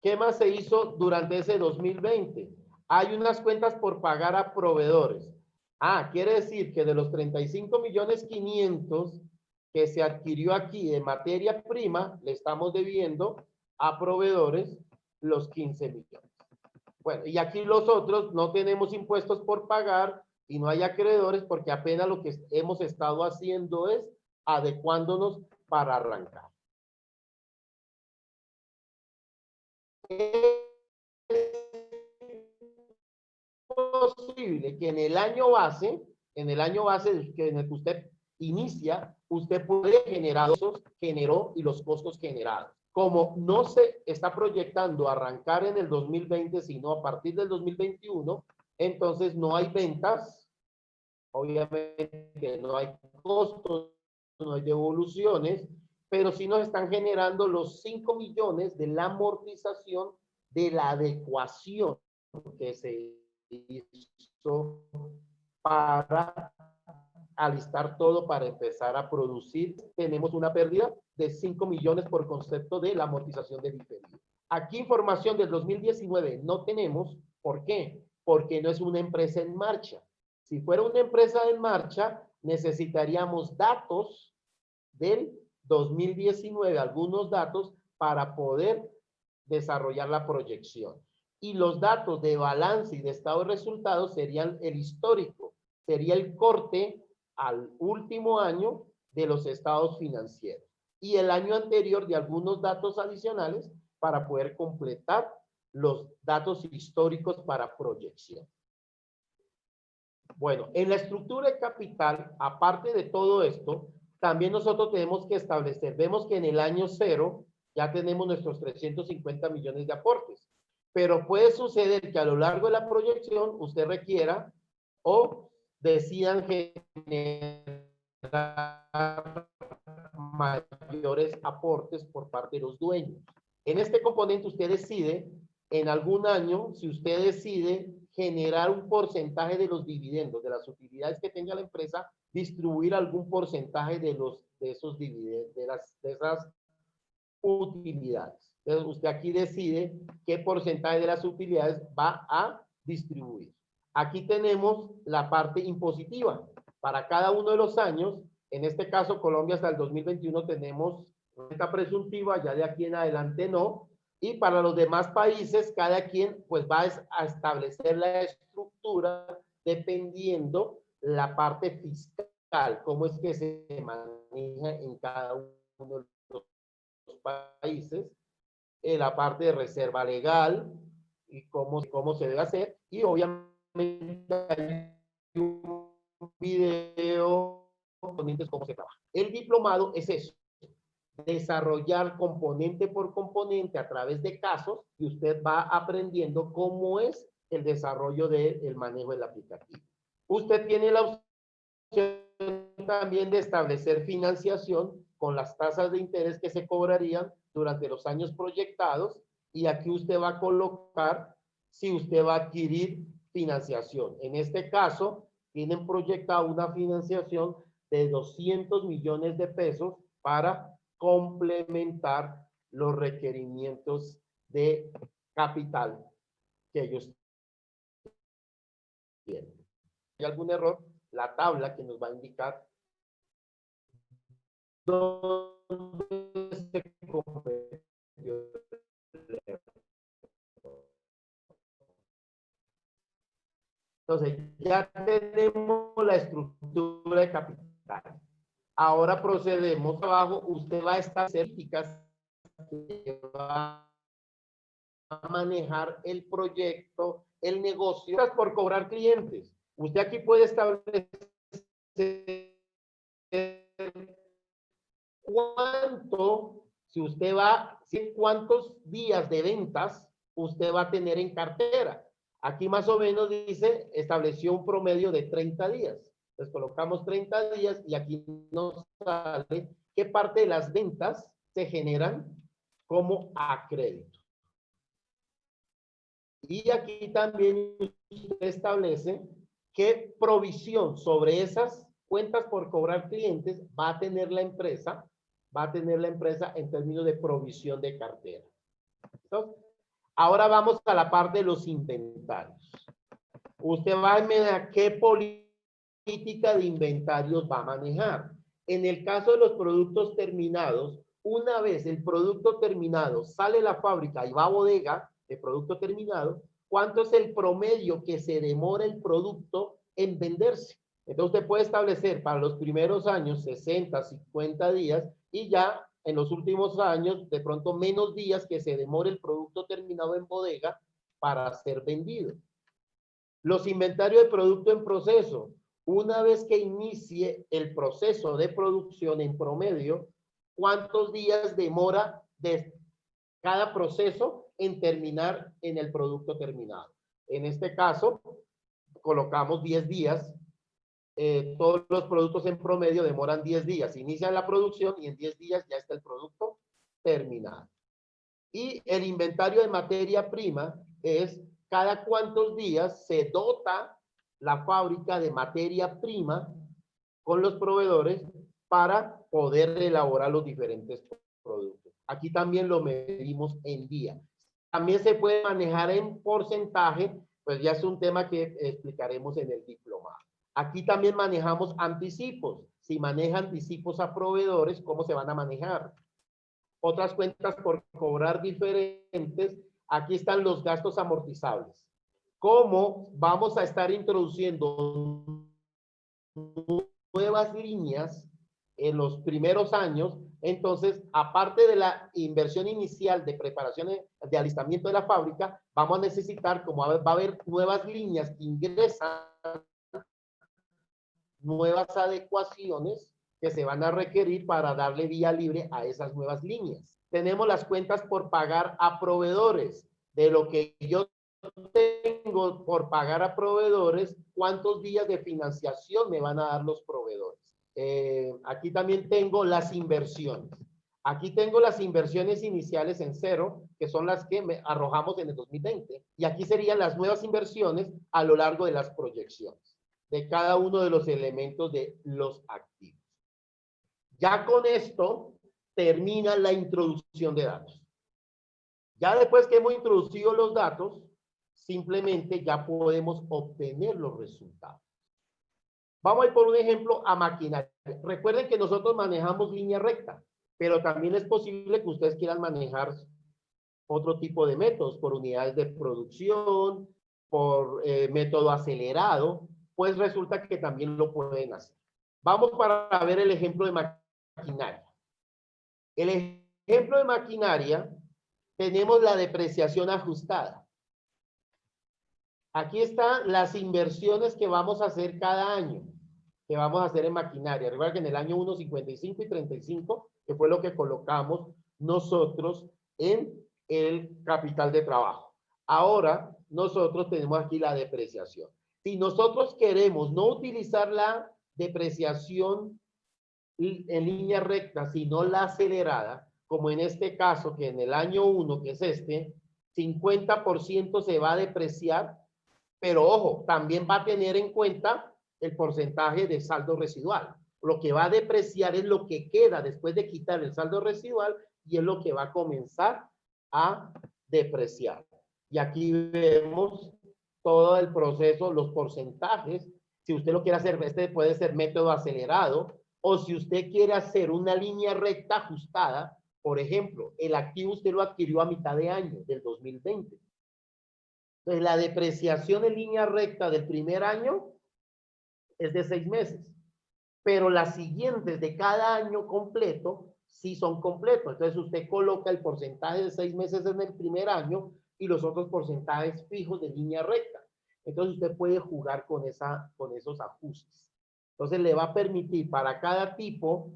¿Qué más se hizo durante ese 2020? Hay unas cuentas por pagar a proveedores. Quiere decir que de los 35 millones 500 que se adquirió aquí de materia prima, le estamos debiendo a proveedores los 15 millones. Bueno, y aquí los otros no tenemos impuestos por pagar y no hay acreedores porque apenas lo que hemos estado haciendo es adecuándonos para arrancar. Es posible que en el año base en el que usted inicia, usted puede generar esos generó y los costos generados. Como no se está proyectando arrancar en el 2020, sino a partir del 2021, entonces no hay ventas, obviamente no hay costos, no hay devoluciones, pero sí nos están generando los 5 millones de la amortización de la adecuación que se hizo para alistar todo para empezar a producir. Tenemos una pérdida de 5 millones por concepto de la amortización de diferido. Aquí información del 2019 no tenemos. ¿Por qué? Porque no es una empresa en marcha. Si fuera una empresa en marcha, necesitaríamos datos del 2019, algunos datos para poder desarrollar la proyección. Y los datos de balance y de estado de resultados serían el histórico, sería el corte al último año de los estados financieros y el año anterior de algunos datos adicionales para poder completar los datos históricos para proyección. Bueno, en la estructura de capital, aparte de todo esto, también nosotros tenemos que establecer, vemos que en el año 0 ya tenemos nuestros 350 millones de aportes, pero puede suceder que a lo largo de la proyección usted requiera o decidan generar mayores aportes por parte de los dueños. En este componente usted decide, en algún año, si usted decide generar un porcentaje de los dividendos, de las utilidades que tenga la empresa, distribuir algún porcentaje de esos dividendos, de esas utilidades. Entonces, usted aquí decide qué porcentaje de las utilidades va a distribuir. Aquí tenemos la parte impositiva. Para cada uno de los años, en este caso Colombia hasta el 2021 tenemos renta presuntiva, ya de aquí en adelante no. Y para los demás países, cada quien pues va a establecer la estructura dependiendo la parte fiscal, cómo es que se maneja en cada uno de los países, la parte de reserva legal y cómo se debe hacer. Y obviamente hay un video componentes cómo se trabaja. El diplomado es eso, desarrollar componente por componente a través de casos y usted va aprendiendo cómo es el desarrollo del manejo del aplicativo. Usted tiene la opción también de establecer financiación con las tasas de interés que se cobrarían durante los años proyectados y aquí usted va a colocar si usted va a adquirir financiación. En este caso, tienen proyectado una financiación de 200 millones de pesos para complementar los requerimientos de capital que ellos tienen. ¿Hay algún error? La tabla que nos va a indicar dónde se cometió el error. Entonces, ya tenemos la estructura de capital. Ahora procedemos abajo. Usted va a estar certificado que va a manejar el proyecto, el negocio por cobrar clientes. Usted aquí puede establecer cuánto, si usted va, cuántos días de ventas usted va a tener en cartera. Aquí más o menos dice, estableció un promedio de 30 días. Entonces colocamos 30 días y aquí nos sale qué parte de las ventas se generan como a crédito. Y aquí también usted establece qué provisión sobre esas cuentas por cobrar clientes va a tener la empresa, en términos de provisión de cartera. Entonces, ahora vamos a la parte de los inventarios. Usted va a ver qué política de inventarios va a manejar. En el caso de los productos terminados, una vez el producto terminado sale de la fábrica y va a bodega de producto terminado, ¿cuánto es el promedio que se demora el producto en venderse? Entonces usted puede establecer para los primeros años 60, 50 días y ya en los últimos años de pronto menos días que se demore el producto terminado en bodega para ser vendido. Los inventarios de producto en proceso. Una vez que inicie el proceso de producción en promedio, ¿cuántos días demora de cada proceso en terminar en el producto terminado? En este caso, colocamos 10 días. Todos los productos en promedio demoran 10 días. Inician la producción y en 10 días ya está el producto terminado. Y el inventario de materia prima es cada cuántos días se dota la fábrica de materia prima con los proveedores para poder elaborar los diferentes productos. Aquí también lo medimos en día. También se puede manejar en porcentaje, pues ya es un tema que explicaremos en el diplomado. Aquí también manejamos anticipos. Si maneja anticipos a proveedores, ¿cómo se van a manejar? Otras cuentas por cobrar diferentes. Aquí están los gastos amortizables. ¿Cómo vamos a estar introduciendo nuevas líneas en los primeros años? Entonces, aparte de la inversión inicial de preparación de alistamiento de la fábrica, vamos a necesitar, como va a haber nuevas líneas que ingresan, nuevas adecuaciones que se van a requerir para darle vía libre a esas nuevas líneas. Tenemos las cuentas por pagar a proveedores. De lo que yo tengo por pagar a proveedores, ¿cuántos días de financiación me van a dar los proveedores? Aquí también tengo las inversiones. Aquí tengo las inversiones iniciales en cero, que son las que arrojamos en el 2020. Y aquí serían las nuevas inversiones a lo largo de las proyecciones de cada uno de los elementos de los activos. Ya con esto termina la introducción de datos. Ya después que hemos introducido los datos, simplemente ya podemos obtener los resultados. Vamos a ir por un ejemplo a maquinaria. Recuerden que nosotros manejamos línea recta, pero también es posible que ustedes quieran manejar otro tipo de métodos, por unidades de producción, por método acelerado, pues resulta que también lo pueden hacer. Vamos para ver el ejemplo de maquinaria. El ejemplo de maquinaria, tenemos la depreciación ajustada. Aquí están las inversiones que vamos a hacer cada año, que vamos a hacer en maquinaria. Recuerda que en el año 1, 55 y 35, que fue lo que colocamos nosotros en el capital de trabajo. Ahora, nosotros tenemos aquí la depreciación. Si nosotros queremos no utilizar la depreciación en línea recta, sino la acelerada, como en este caso, que en el año 1, que es este, 50% se va a depreciar, pero ojo, también va a tener en cuenta el porcentaje de saldo residual. Lo que va a depreciar es lo que queda después de quitar el saldo residual y es lo que va a comenzar a depreciar. Y aquí vemos todo el proceso, los porcentajes. Si usted lo quiere hacer, este puede ser método acelerado, o si usted quiere hacer una línea recta ajustada, por ejemplo, el activo usted lo adquirió a mitad de año del 2020. Entonces, la depreciación en línea recta del primer año es de 6 meses, pero las siguientes de cada año completo sí son completos. Entonces, usted coloca el porcentaje de 6 meses en el primer año y los otros porcentajes fijos de línea recta. Entonces, usted puede jugar con esos ajustes. Entonces, le va a permitir para cada tipo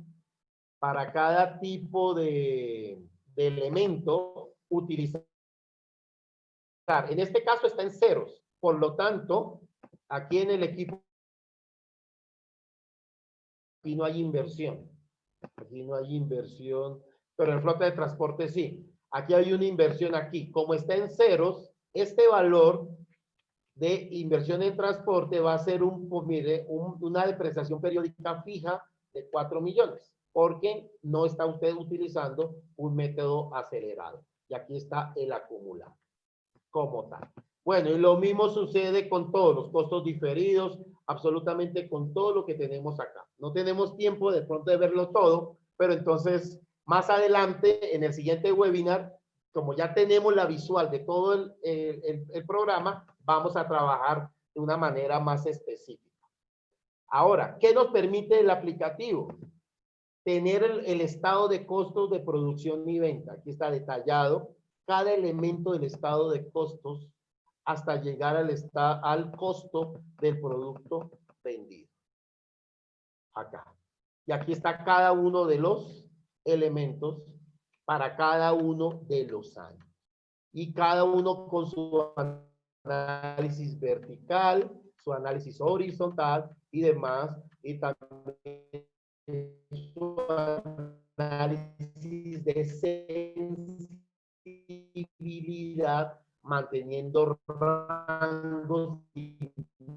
de elemento utilizar. En este caso está en ceros. Por lo tanto, aquí en el equipo aquí no hay inversión. Aquí no hay inversión, pero en flota de transporte sí. Aquí hay una inversión aquí. Como está en ceros, este valor de inversión en transporte va a ser una depreciación periódica fija de 4 millones, porque no está usted utilizando un método acelerado. Y aquí está el acumulado como tal. Bueno, y lo mismo sucede con todos los costos diferidos. absolutamente con todo lo que tenemos acá. No tenemos tiempo de pronto de verlo todo, pero entonces más adelante en el siguiente webinar, como ya tenemos la visual de todo el programa, vamos a trabajar de una manera más específica. Ahora, ¿qué nos permite el aplicativo? Tener el estado de costos de producción y venta. Aquí está detallado cada elemento del estado de costos hasta llegar al costo del producto vendido. Acá. Y aquí está cada uno de los elementos para cada uno de los años. Y cada uno con su análisis vertical, su análisis horizontal y demás. Y también su análisis de sensibilidad, manteniendo rangos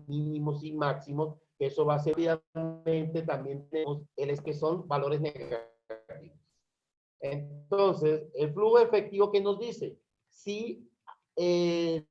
mínimos y máximos. Eso va a ser, obviamente, también tenemos que son valores negativos. Entonces, el flujo efectivo, ¿qué nos dice? Si el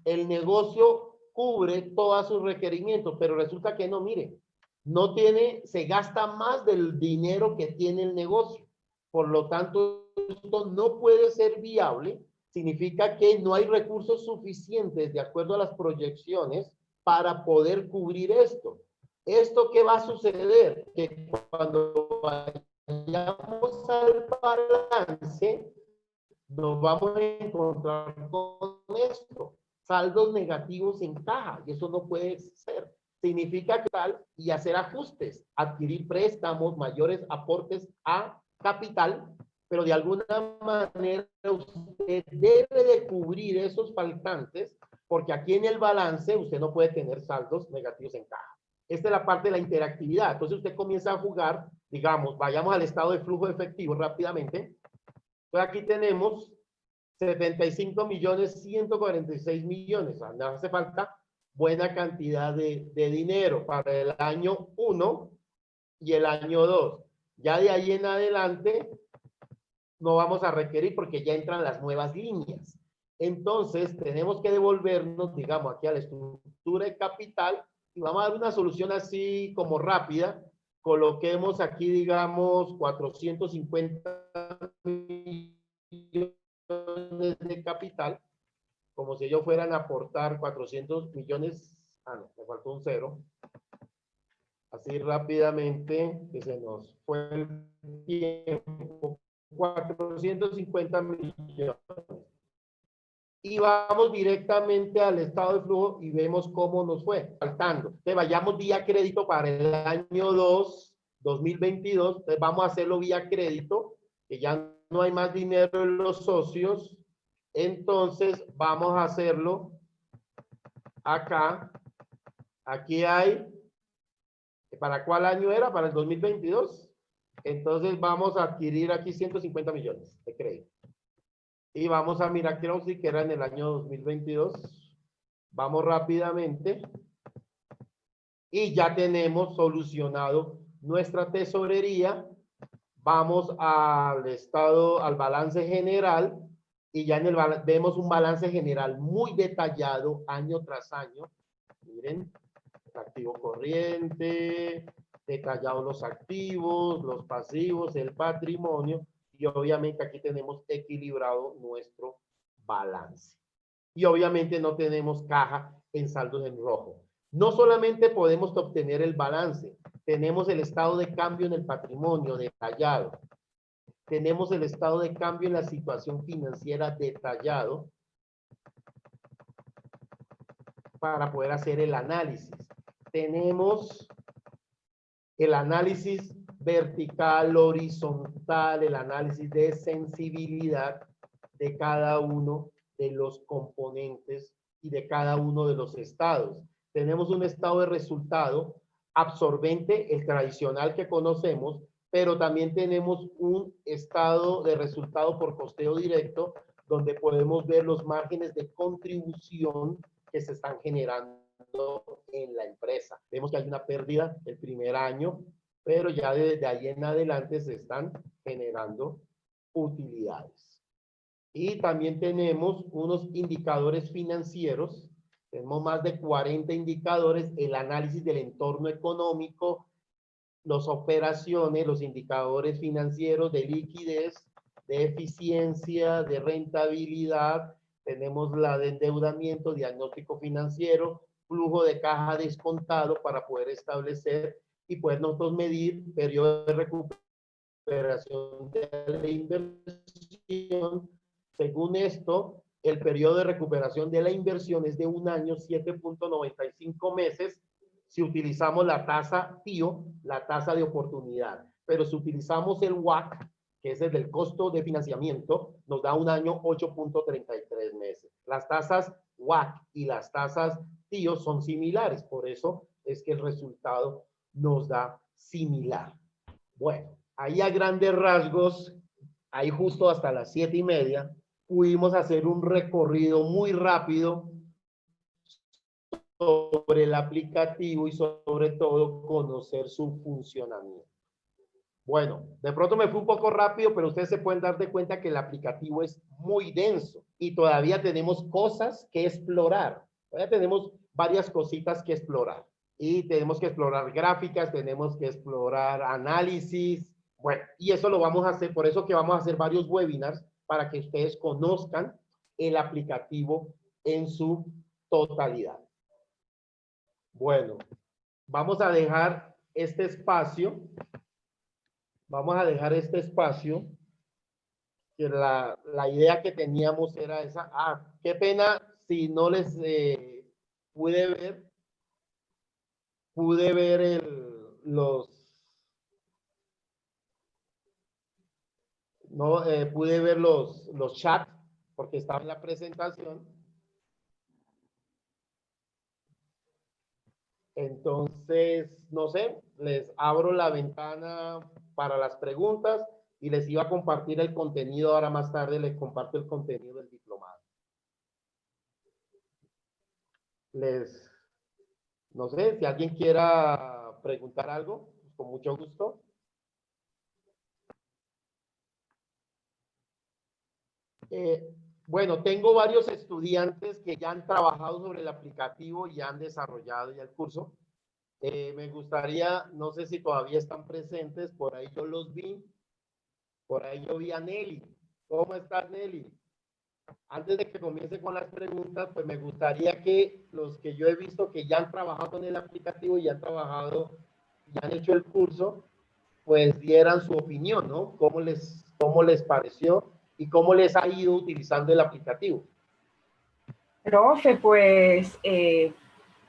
negocio cubre todos sus requerimientos, pero resulta que no, mire, no tiene, se gasta más del dinero que tiene el negocio. Por lo tanto, esto no puede ser viable. Significa que no hay recursos suficientes de acuerdo a las proyecciones para poder cubrir esto. ¿Esto qué va a suceder? Que cuando vayamos al balance, nos vamos a encontrar con esto. Saldos negativos en caja, y eso no puede ser. Significa que tal y hacer ajustes, adquirir préstamos, mayores aportes a capital, pero de alguna manera usted debe de cubrir esos faltantes, porque aquí en el balance usted no puede tener saldos negativos en caja. Esta es la parte de la interactividad. Entonces usted comienza a jugar, digamos, vayamos al estado de flujo efectivo rápidamente. Entonces aquí tenemos 75.146.000.000. No hace falta buena cantidad de dinero para el año 1 y el año 2. Ya de ahí en adelante no vamos a requerir porque ya entran las nuevas líneas. Entonces tenemos que devolvernos, digamos, aquí a la estructura de capital y vamos a dar una solución así como rápida. Coloquemos aquí, digamos, 450 millones de capital, como si ellos fueran a aportar 400 millones. Ah, no, me faltó un cero. Así rápidamente, que se nos fue el tiempo. 450 millones. Y vamos directamente al estado de flujo y vemos cómo nos fue faltando. Entonces, vayamos vía crédito para el año 2022. Entonces, vamos a hacerlo vía crédito, que ya no hay más dinero en los socios. Entonces, vamos a hacerlo acá. Aquí hay, ¿para cuál año era? Para el 2022. Entonces, vamos a adquirir aquí 150 millones de crédito. Y vamos a mirar que era en el año 2022. Vamos rápidamente. Y ya tenemos solucionado nuestra tesorería. Vamos al estado, al balance general. Y ya en el vemos un balance general muy detallado año tras año. Miren, activo corriente, detallados los activos, los pasivos, el patrimonio. Y obviamente aquí tenemos equilibrado nuestro balance. Y obviamente no tenemos caja en saldos en rojo. No solamente podemos obtener el balance, tenemos el estado de cambio en el patrimonio detallado. Tenemos el estado de cambio en la situación financiera detallado para poder hacer el análisis. Tenemos el análisis vertical, horizontal, el análisis de sensibilidad de cada uno de los componentes y de cada uno de los estados. Tenemos un estado de resultado absorbente, el tradicional que conocemos, pero también tenemos un estado de resultado por costeo directo, donde podemos ver los márgenes de contribución que se están generando en la empresa. Vemos que hay una pérdida el primer año, pero ya desde ahí en adelante se están generando utilidades. Y también tenemos unos indicadores financieros Tenemos más de 40 indicadores, el análisis del entorno económico, las operaciones, los indicadores financieros de liquidez, de eficiencia, de rentabilidad. Tenemos la de endeudamiento, diagnóstico financiero, flujo de caja descontado para poder establecer y poder nosotros medir periodo de recuperación de la inversión. Según esto, el periodo de recuperación de la inversión es de 1 año, 7.95 meses, si utilizamos la tasa TIO, la tasa de oportunidad. Pero si utilizamos el WACC, que es el del costo de financiamiento, nos da 1 año, 8.33 meses. Las tasas WACC y las tasas TIO son similares, por eso es que el resultado nos da similar. Bueno, ahí a grandes rasgos, ahí justo hasta las 7:30, pudimos hacer un recorrido muy rápido sobre el aplicativo y sobre todo conocer su funcionamiento. Bueno, de pronto me fui un poco rápido, pero ustedes se pueden dar de cuenta que el aplicativo es muy denso y todavía tenemos cosas que explorar. Todavía tenemos varias cositas que explorar. Y tenemos que explorar gráficas, tenemos que explorar análisis. Bueno, y eso lo vamos a hacer, por eso que vamos a hacer varios webinars para que ustedes conozcan el aplicativo en su totalidad. Bueno, vamos a dejar este espacio. Vamos a dejar este espacio, que la idea que teníamos era esa. Ah, qué pena si no les pude ver pude ver los chats porque estaba en la presentación. Entonces, no sé, les abro la ventana para las preguntas y les iba a compartir el contenido. Ahora más tarde les comparto el contenido del diplomado. No sé, si alguien quiera preguntar algo, con mucho gusto. Bueno, tengo varios estudiantes que ya han trabajado sobre el aplicativo y han desarrollado ya el curso. Me gustaría, no sé si todavía están presentes, por ahí yo los vi. Por ahí yo vi a Nelly. ¿Cómo estás, Nelly? Antes de que comience con las preguntas, pues me gustaría que los que yo he visto que ya han trabajado con el aplicativo y han trabajado, ya han hecho el curso, pues dieran su opinión, ¿no? ¿Cómo les pareció y cómo les ha ido utilizando el aplicativo? Profe, pues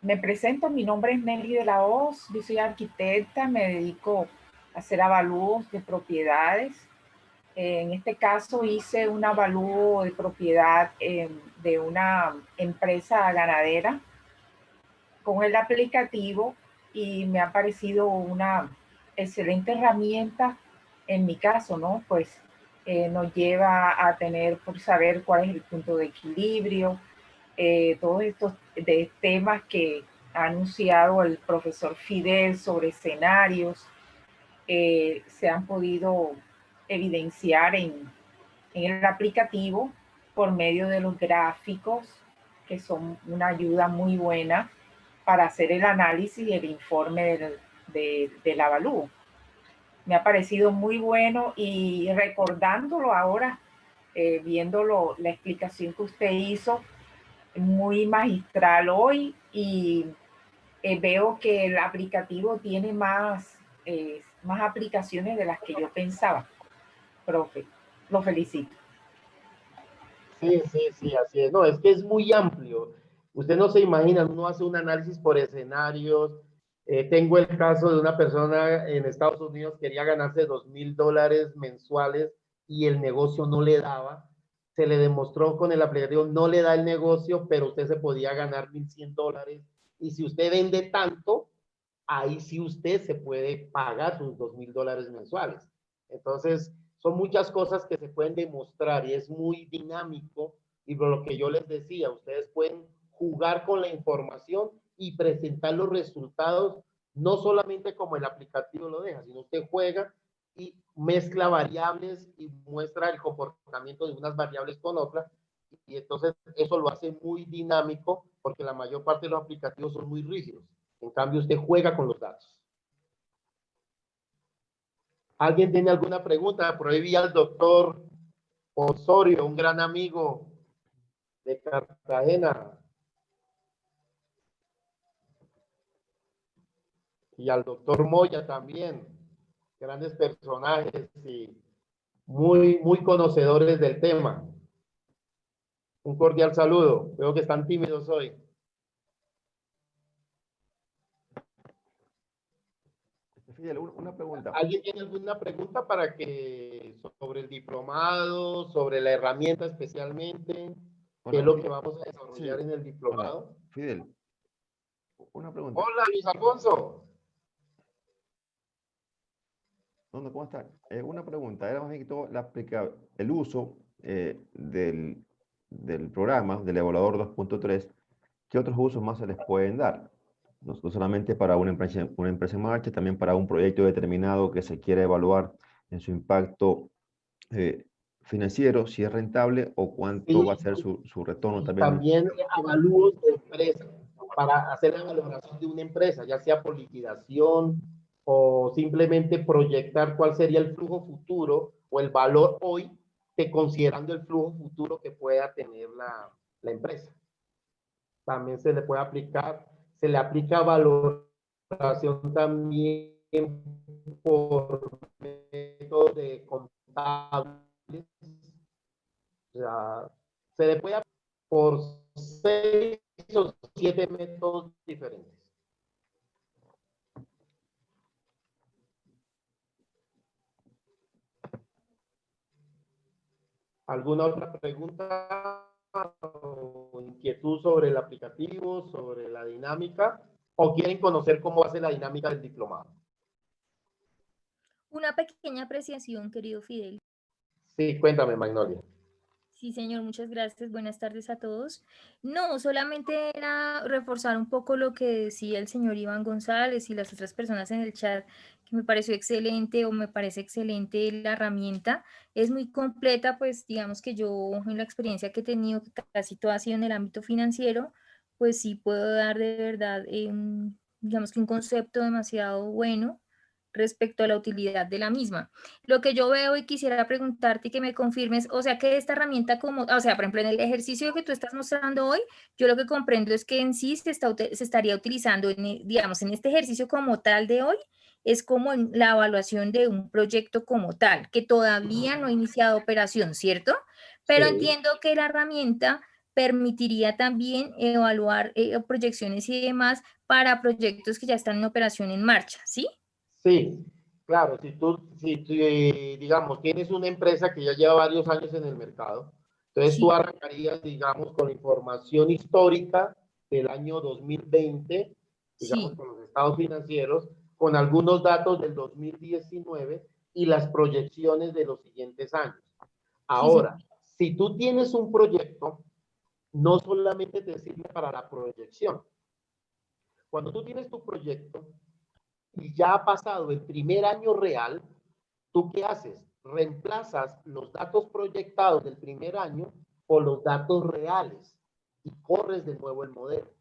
me presento, mi nombre es Nelly de la Hoz, yo soy arquitecta, me dedico a hacer avalúos de propiedades. En este caso hice un avalúo de propiedad de una empresa ganadera con el aplicativo y me ha parecido una excelente herramienta en mi caso, ¿no? Pues nos lleva a tener, por saber cuál es el punto de equilibrio, todos estos temas que ha anunciado el profesor Fidel sobre escenarios, se han podido evidenciar en el aplicativo por medio de los gráficos, que son una ayuda muy buena para hacer el análisis y el informe del avalúo. Me ha parecido muy bueno y recordándolo ahora, viéndolo, la explicación que usted hizo, muy magistral hoy, y veo que el aplicativo tiene más aplicaciones de las que yo pensaba. Profe, lo felicito. Sí, así es. No, es que es muy amplio. Usted no se imagina, uno hace un análisis por escenarios. Tengo el caso de una persona en Estados Unidos, quería ganarse $2,000 mensuales y el negocio no le daba. Se le demostró con el aplicativo, no le da el negocio, pero usted se podía ganar $1,100. Y si usted vende tanto, ahí sí usted se puede pagar sus $2,000 mensuales. Entonces, son muchas cosas que se pueden demostrar y es muy dinámico. Y por lo que yo les decía, ustedes pueden jugar con la información y presentar los resultados, no solamente como el aplicativo lo deja, sino usted juega y mezcla variables y muestra el comportamiento de unas variables con otras. Y entonces eso lo hace muy dinámico, porque la mayor parte de los aplicativos son muy rígidos. En cambio, usted juega con los datos. ¿Alguien tiene alguna pregunta? Por ahí vi al doctor Osorio, un gran amigo de Cartagena. Y al doctor Moya también. Grandes personajes y muy conocedores del tema. Un cordial saludo. Veo que están tímidos hoy. Fidel, una pregunta. ¿Alguien tiene alguna pregunta para que sobre el diplomado, sobre la herramienta especialmente? ¿Qué es lo que vamos a desarrollar en el diplomado? Hola, Fidel, una pregunta. Hola, Luis Alfonso. ¿Cómo está? Una pregunta. Era más bien que todo el uso del programa, del evaluador 2.3. ¿Qué otros usos más se les pueden dar? No solamente para una empresa en marcha, también para un proyecto determinado que se quiera evaluar en su impacto financiero, si es rentable o cuánto va a ser su retorno también. También avalúos de empresa, para hacer la valoración de una empresa, ya sea por liquidación o simplemente proyectar cuál sería el flujo futuro o el valor hoy, considerando el flujo futuro que pueda tener la empresa. También se le puede aplicar, se le aplica valoración también por métodos de contables. O sea, se le puede aplicar por 6 o 7 métodos diferentes. ¿Alguna otra pregunta o inquietud sobre el aplicativo, sobre la dinámica? ¿O quieren conocer cómo va a ser la dinámica del diplomado? Una pequeña apreciación, querido Fidel. Sí, cuéntame, Magnolia. Sí, señor, muchas gracias. Buenas tardes a todos. No, solamente era reforzar un poco lo que decía el señor Iván González y las otras personas en el chat, que me pareció excelente o me parece excelente la herramienta. Es muy completa, pues digamos que yo en la experiencia que he tenido, que casi todo ha sido en el ámbito financiero, pues sí puedo dar de verdad, digamos que un concepto demasiado bueno respecto a la utilidad de la misma. Lo que yo veo y quisiera preguntarte y que me confirmes, o sea, que esta herramienta como, o sea, por ejemplo, en el ejercicio que tú estás mostrando hoy, yo lo que comprendo es que en sí se estaría utilizando, digamos, en este ejercicio como tal de hoy, es como en la evaluación de un proyecto como tal, que todavía no ha iniciado operación, ¿cierto? Pero Sí. entiendo que la herramienta permitiría también evaluar proyecciones y demás para proyectos que ya están en operación en marcha, ¿sí? Sí, claro, si tú, digamos, tienes una empresa que ya lleva varios años en el mercado, entonces Sí. tú arrancarías, digamos, con información histórica del año 2020, digamos, Sí. con los estados financieros, con algunos datos del 2019 y las proyecciones de los siguientes años. Ahora, si tú tienes un proyecto, no solamente te sirve para la proyección. Cuando tú tienes tu proyecto, y ya ha pasado el primer año real, ¿tú qué haces? Reemplazas los datos proyectados del primer año por los datos reales y corres de nuevo el modelo.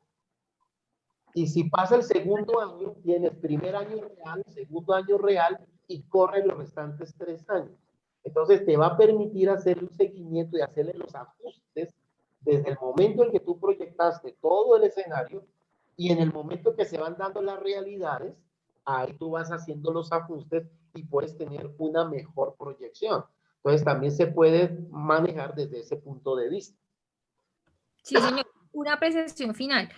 Y si pasa el segundo año, tienes primer año real, segundo año real y corres los restantes 3 años. Entonces te va a permitir hacer un seguimiento y hacerle los ajustes desde el momento en que tú proyectaste todo el escenario y en el momento que se van dando las realidades, ahí tú vas haciendo los ajustes y puedes tener una mejor proyección. Entonces también se puede manejar desde ese punto de vista. Sí, señor. Una apreciación final.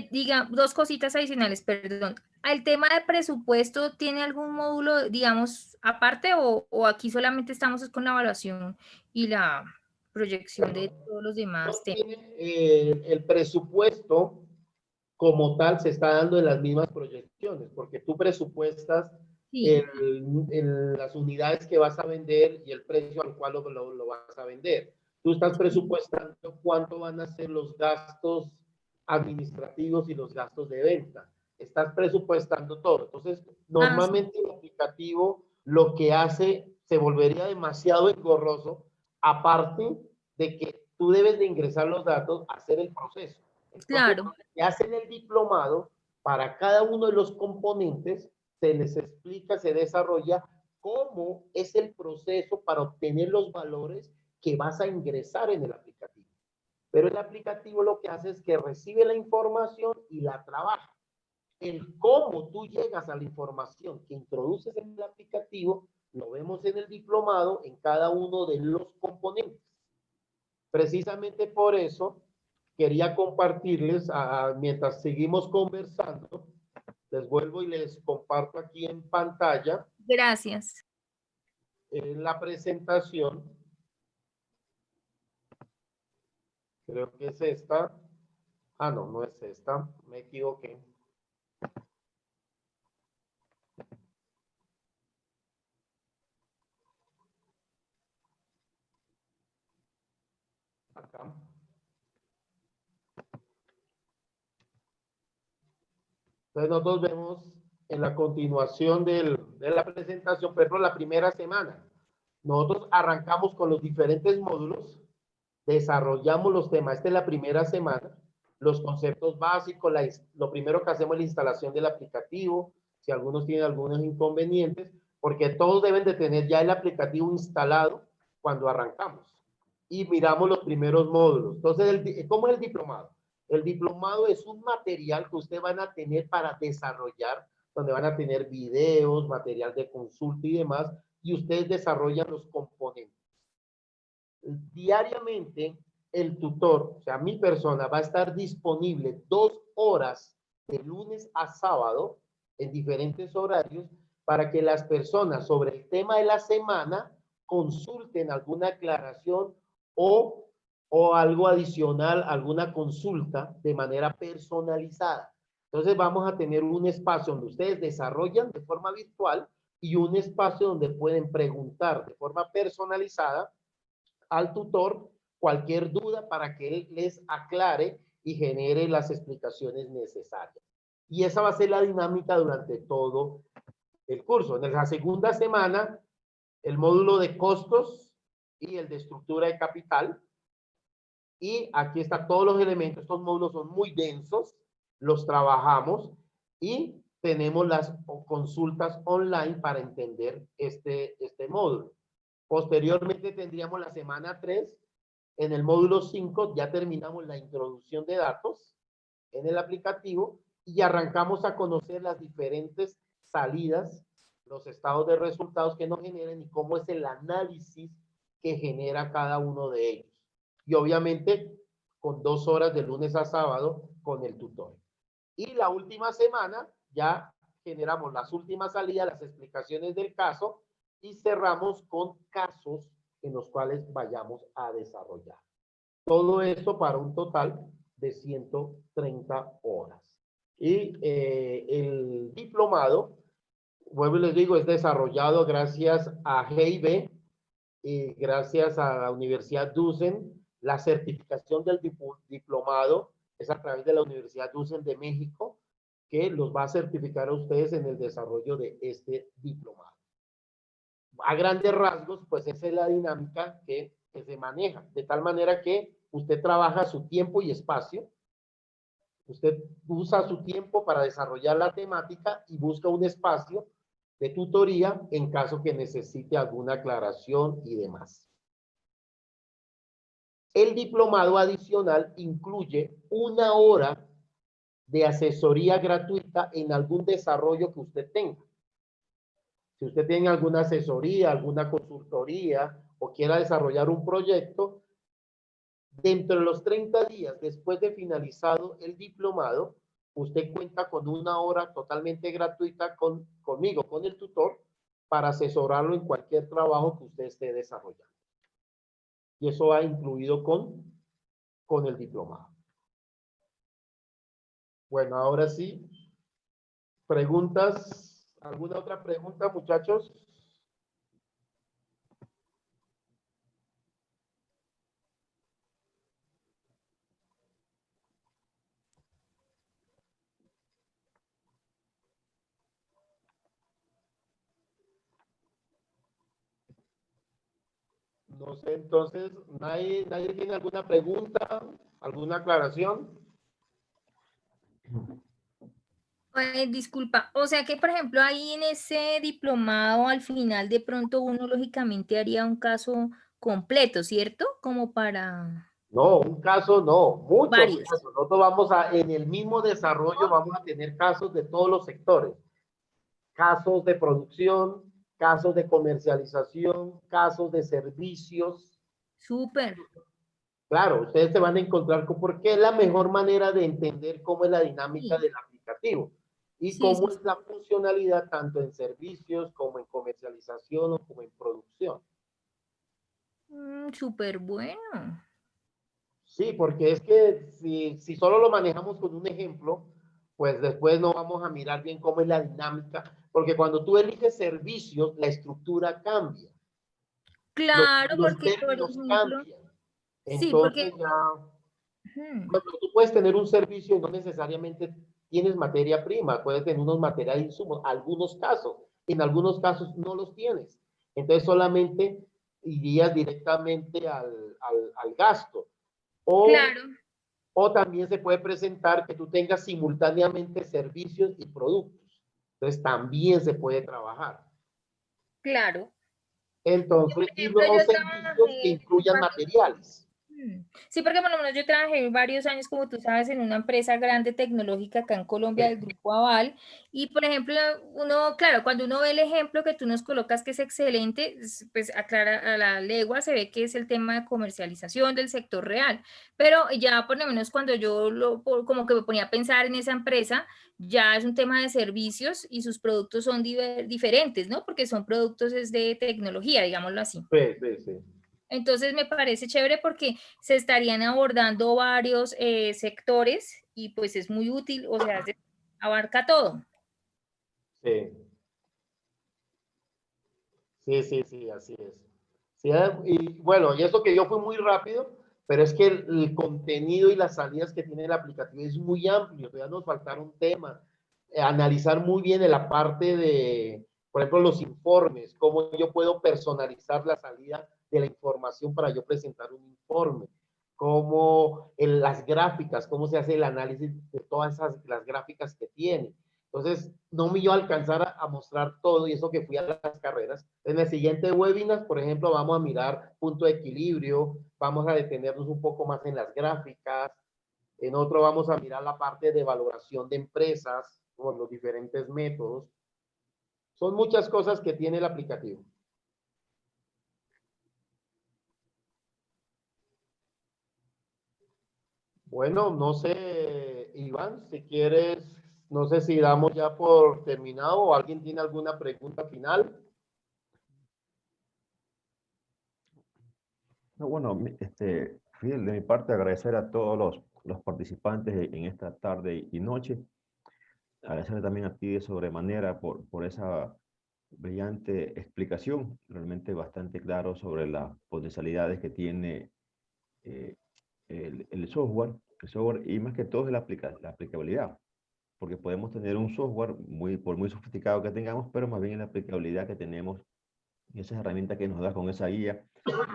Diga, 2 cositas adicionales, perdón. ¿El tema de presupuesto tiene algún módulo, digamos, aparte o aquí solamente estamos con la evaluación y la proyección de todos los demás temas? El presupuesto como tal se está dando en las mismas proyecciones, porque tú presupuestas Sí. las unidades que vas a vender y el precio al cual lo vas a vender. Tú estás presupuestando cuánto van a ser los gastos administrativos y los gastos de venta. Estás presupuestando todo. Entonces, normalmente el aplicativo lo que hace se volvería demasiado engorroso, aparte de que tú debes de ingresar los datos, hacer el proceso. Entonces, Claro. cuando se hacen el diplomado, para cada uno de los componentes se les explica, se desarrolla cómo es el proceso para obtener los valores que vas a ingresar en el aplicativo. Pero el aplicativo lo que hace es que recibe la información y la trabaja. El cómo tú llegas a la información que introduces en el aplicativo, lo vemos en el diplomado en cada uno de los componentes. Precisamente por eso quería compartirles, mientras seguimos conversando, les vuelvo y les comparto aquí en pantalla Gracias. la presentación. Creo que es esta. Ah, no, no es esta. Me equivoqué. Acá. Entonces nosotros vemos en la continuación de la presentación, por ejemplo, la primera semana. Nosotros arrancamos con los diferentes módulos, desarrollamos los temas. Esta es la primera semana, los conceptos básicos, lo primero que hacemos es la instalación del aplicativo, si algunos tienen algunos inconvenientes, porque todos deben de tener ya el aplicativo instalado cuando arrancamos. Y miramos los primeros módulos. Entonces, ¿cómo es el diplomado? El diplomado es un material que ustedes van a tener para desarrollar, donde van a tener videos, material de consulta y demás, y ustedes desarrollan los componentes. Diariamente, el tutor, o sea, mi persona, va a estar disponible 2 horas de lunes a sábado en diferentes horarios para que las personas sobre el tema de la semana consulten alguna aclaración o algo adicional, alguna consulta de manera personalizada. Entonces vamos a tener un espacio donde ustedes desarrollan de forma virtual y un espacio donde pueden preguntar de forma personalizada al tutor cualquier duda para que él les aclare y genere las explicaciones necesarias. Y esa va a ser la dinámica durante todo el curso. En la segunda semana, el módulo de costos y el de estructura de capital. Y aquí están todos los elementos. Estos módulos son muy densos, los trabajamos y tenemos las consultas online para entender este módulo. Posteriormente tendríamos la semana 3. En el módulo 5 ya terminamos la introducción de datos en el aplicativo y arrancamos a conocer las diferentes salidas, los estados de resultados que nos generan y cómo es el análisis que genera cada uno de ellos. Y obviamente con 2 horas de lunes a sábado con el tutor. Y la última semana ya generamos las últimas salidas, las explicaciones del caso y cerramos con casos en los cuales vayamos a desarrollar. Todo esto para un total de 130 horas. Y el diplomado, vuelvo y les digo, es desarrollado gracias a GIB y gracias a la Universidad Dusen. La certificación del diplomado es a través de la Universidad Dusen de México, que los va a certificar a ustedes en el desarrollo de este diplomado. A grandes rasgos, pues esa es la dinámica que se maneja, de tal manera que usted trabaja su tiempo y espacio, usted usa su tiempo para desarrollar la temática y busca un espacio de tutoría en caso que necesite alguna aclaración y demás. El diplomado adicional incluye 1 hora de asesoría gratuita en algún desarrollo que usted tenga. Si usted tiene alguna asesoría, alguna consultoría o quiera desarrollar un proyecto, dentro de los 30 días después de finalizado el diplomado, usted cuenta con 1 hora totalmente gratuita conmigo, con el tutor, para asesorarlo en cualquier trabajo que usted esté desarrollando. Y eso va incluido con el diplomado. Bueno, ahora sí, preguntas. ¿Alguna otra pregunta, muchachos? No sé, entonces, ¿nadie tiene alguna pregunta, alguna aclaración? Disculpa, o sea que por ejemplo ahí en ese diplomado al final de pronto uno lógicamente haría un caso completo, ¿cierto? Como para No, un caso no, muchos varios. casos. Nosotros vamos a, en el mismo desarrollo, vamos a tener casos de todos los sectores. Casos de producción, casos de comercialización, casos de servicios. Súper. Claro, ustedes se van a encontrar con porque es la mejor manera de entender cómo es la dinámica Sí, del aplicativo y sí, cómo sí, es sí. la funcionalidad tanto en servicios como en comercialización o como en producción. Súper bueno. Sí, porque es que si solo lo manejamos con un ejemplo, pues después no vamos a mirar bien cómo es la dinámica, porque cuando tú eliges servicios, la estructura cambia, Claro, los porque por términos ejemplo, cambian. sí, porque Entonces ya, ujú, bueno, tú puedes tener un servicio y no necesariamente tienes materia prima, puedes tener unos materiales insumos, algunos casos, en algunos casos no los tienes. Entonces solamente irías directamente al gasto. O claro, O también se puede presentar que tú tengas simultáneamente servicios y productos. Entonces también se puede trabajar. claro. Porque, Entonces, por y ejemplo, los yo servicios que trabajé incluyan materiales. Sí, porque por lo menos yo trabajé varios años, como tú sabes, en una empresa grande tecnológica acá en Colombia, del Grupo Aval. Y, por ejemplo, uno, claro, cuando uno ve el ejemplo que tú nos colocas, que es excelente, pues aclara a la legua, se ve que es el tema de comercialización del sector real. Pero ya por lo menos cuando yo como que me ponía a pensar en esa empresa, ya es un tema de servicios y sus productos son diferentes, ¿no? Porque son productos es de tecnología, digámoslo así. Sí, sí, sí. Entonces me parece chévere porque se estarían abordando varios sectores y pues es muy útil, o sea, abarca todo. Sí, sí, sí, sí, así es. Sí, y bueno, y eso que yo fui muy rápido, pero es que el contenido y las salidas que tiene el aplicativo es muy amplio. Todavía nos faltaron temas. Analizar muy bien en la parte de, por ejemplo, los informes, cómo yo puedo personalizar la salida de la información para yo presentar un informe, cómo en las gráficas, cómo se hace el análisis de todas esas las gráficas que tiene. Entonces, no me iba a alcanzar a mostrar todo y eso que fui a las carreras. En el siguiente webinar, por ejemplo, vamos a mirar punto de equilibrio, vamos a detenernos un poco más en las gráficas, en otro vamos a mirar la parte de valoración de empresas con los diferentes métodos. Son muchas cosas que tiene el aplicativo. Bueno, no sé, Iván, si quieres, no sé si damos ya por terminado o alguien tiene alguna pregunta final. No, bueno, Fidel, de mi parte agradecer a todos los participantes en esta tarde y noche. Agradecerle también a ti de sobremanera por esa brillante explicación, realmente bastante claro sobre las potencialidades que tiene eh, el software y más que todo es la aplicabilidad, porque podemos tener un software por muy sofisticado que tengamos, pero más bien es la aplicabilidad que tenemos y esas herramientas que nos da con esa guía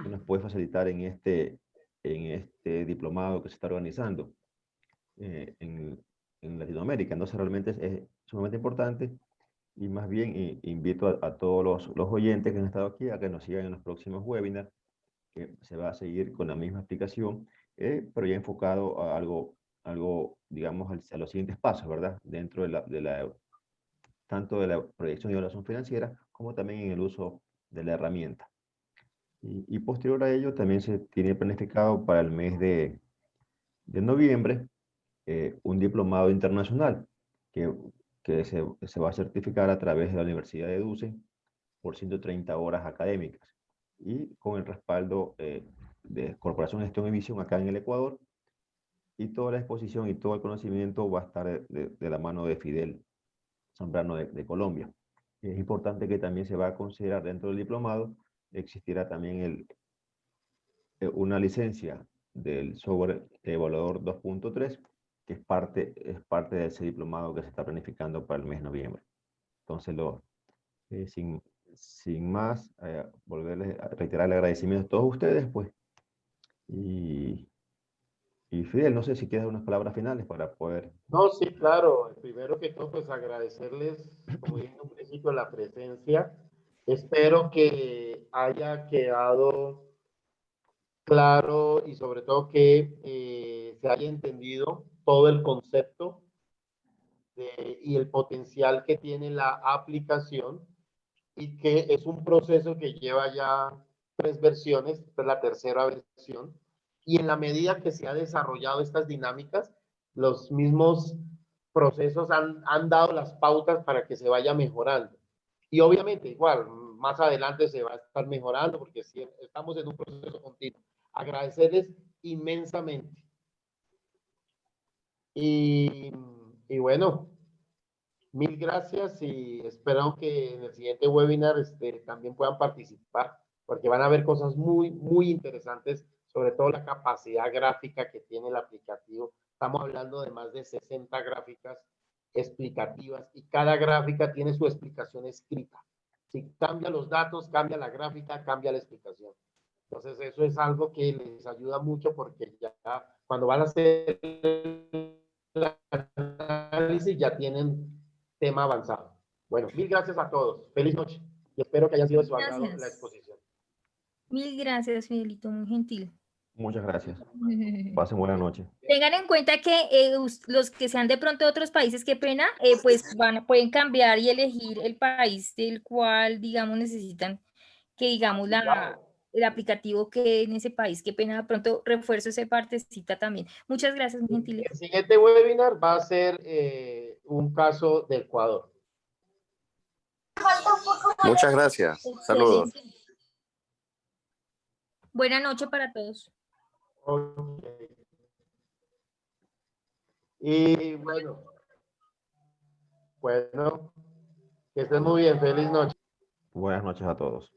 que nos puede facilitar en este diplomado que se está organizando eh, en, en Latinoamérica. Entonces realmente es sumamente importante y más bien invito a todos los oyentes que han estado aquí a que nos sigan en los próximos webinars, que se va a seguir con la misma explicación, pero ya enfocado a algo digamos, a los siguientes pasos, ¿verdad? Dentro tanto de la proyección y evaluación financiera, como también en el uso de la herramienta. Y posterior a ello, también se tiene planificado para el mes de noviembre un diplomado internacional que, que se va a certificar a través de la Universidad de Duce por 130 horas académicas y con el respaldo de Corporación Gestión y Visión acá en el Ecuador, y toda la exposición y todo el conocimiento va a estar de la mano de Fidel Zambrano de Colombia. Y es importante que también se va a considerar dentro del diplomado, existirá también una licencia del software evaluador 2.3, que es parte de ese diplomado que se está planificando para el mes de noviembre. Entonces, sin más, volverles a reiterar el agradecimiento a todos ustedes, pues, y Y Fidel, no sé si quieres dar unas palabras finales para poder... No, sí, claro. Primero que todo, pues agradecerles, como dije en un principio, la presencia. Espero que haya quedado claro y sobre todo que se haya entendido todo el concepto y el potencial que tiene la aplicación y que es un proceso que lleva ya 3 versiones, esta es la tercera versión, y en la medida que se ha desarrollado estas dinámicas, los mismos procesos han dado las pautas para que se vaya mejorando. Y obviamente, igual, más adelante se va a estar mejorando porque estamos en un proceso continuo. Agradecerles inmensamente. Y, y bueno, mil gracias y espero que en el siguiente webinar también puedan participar porque van a ver cosas muy, muy interesantes, sobre todo la capacidad gráfica que tiene el aplicativo. Estamos hablando de más de 60 gráficas explicativas y cada gráfica tiene su explicación escrita. Si cambia los datos, cambia la gráfica, cambia la explicación. Entonces eso es algo que les ayuda mucho porque ya cuando van a hacer el análisis ya tienen tema avanzado. Bueno, mil gracias a todos. Feliz noche. Y espero que haya sido de su agrado la Gracias. exposición. Mil gracias, Fidelito, muy gentil. Muchas gracias. Pasen buena noche. Tengan en cuenta que los que sean de pronto de otros países, qué pena, pues pueden cambiar y elegir el país del cual, digamos, necesitan que, digamos, el aplicativo que en ese país, qué pena, de pronto refuerzo esa partecita también. Muchas gracias, muy gentiles. El siguiente webinar va a ser un caso de Ecuador. Muchas gracias. Saludos. Excelente. Buena noche para todos. Okay. Y bueno, que estén muy bien. Feliz noche. Buenas noches a todos.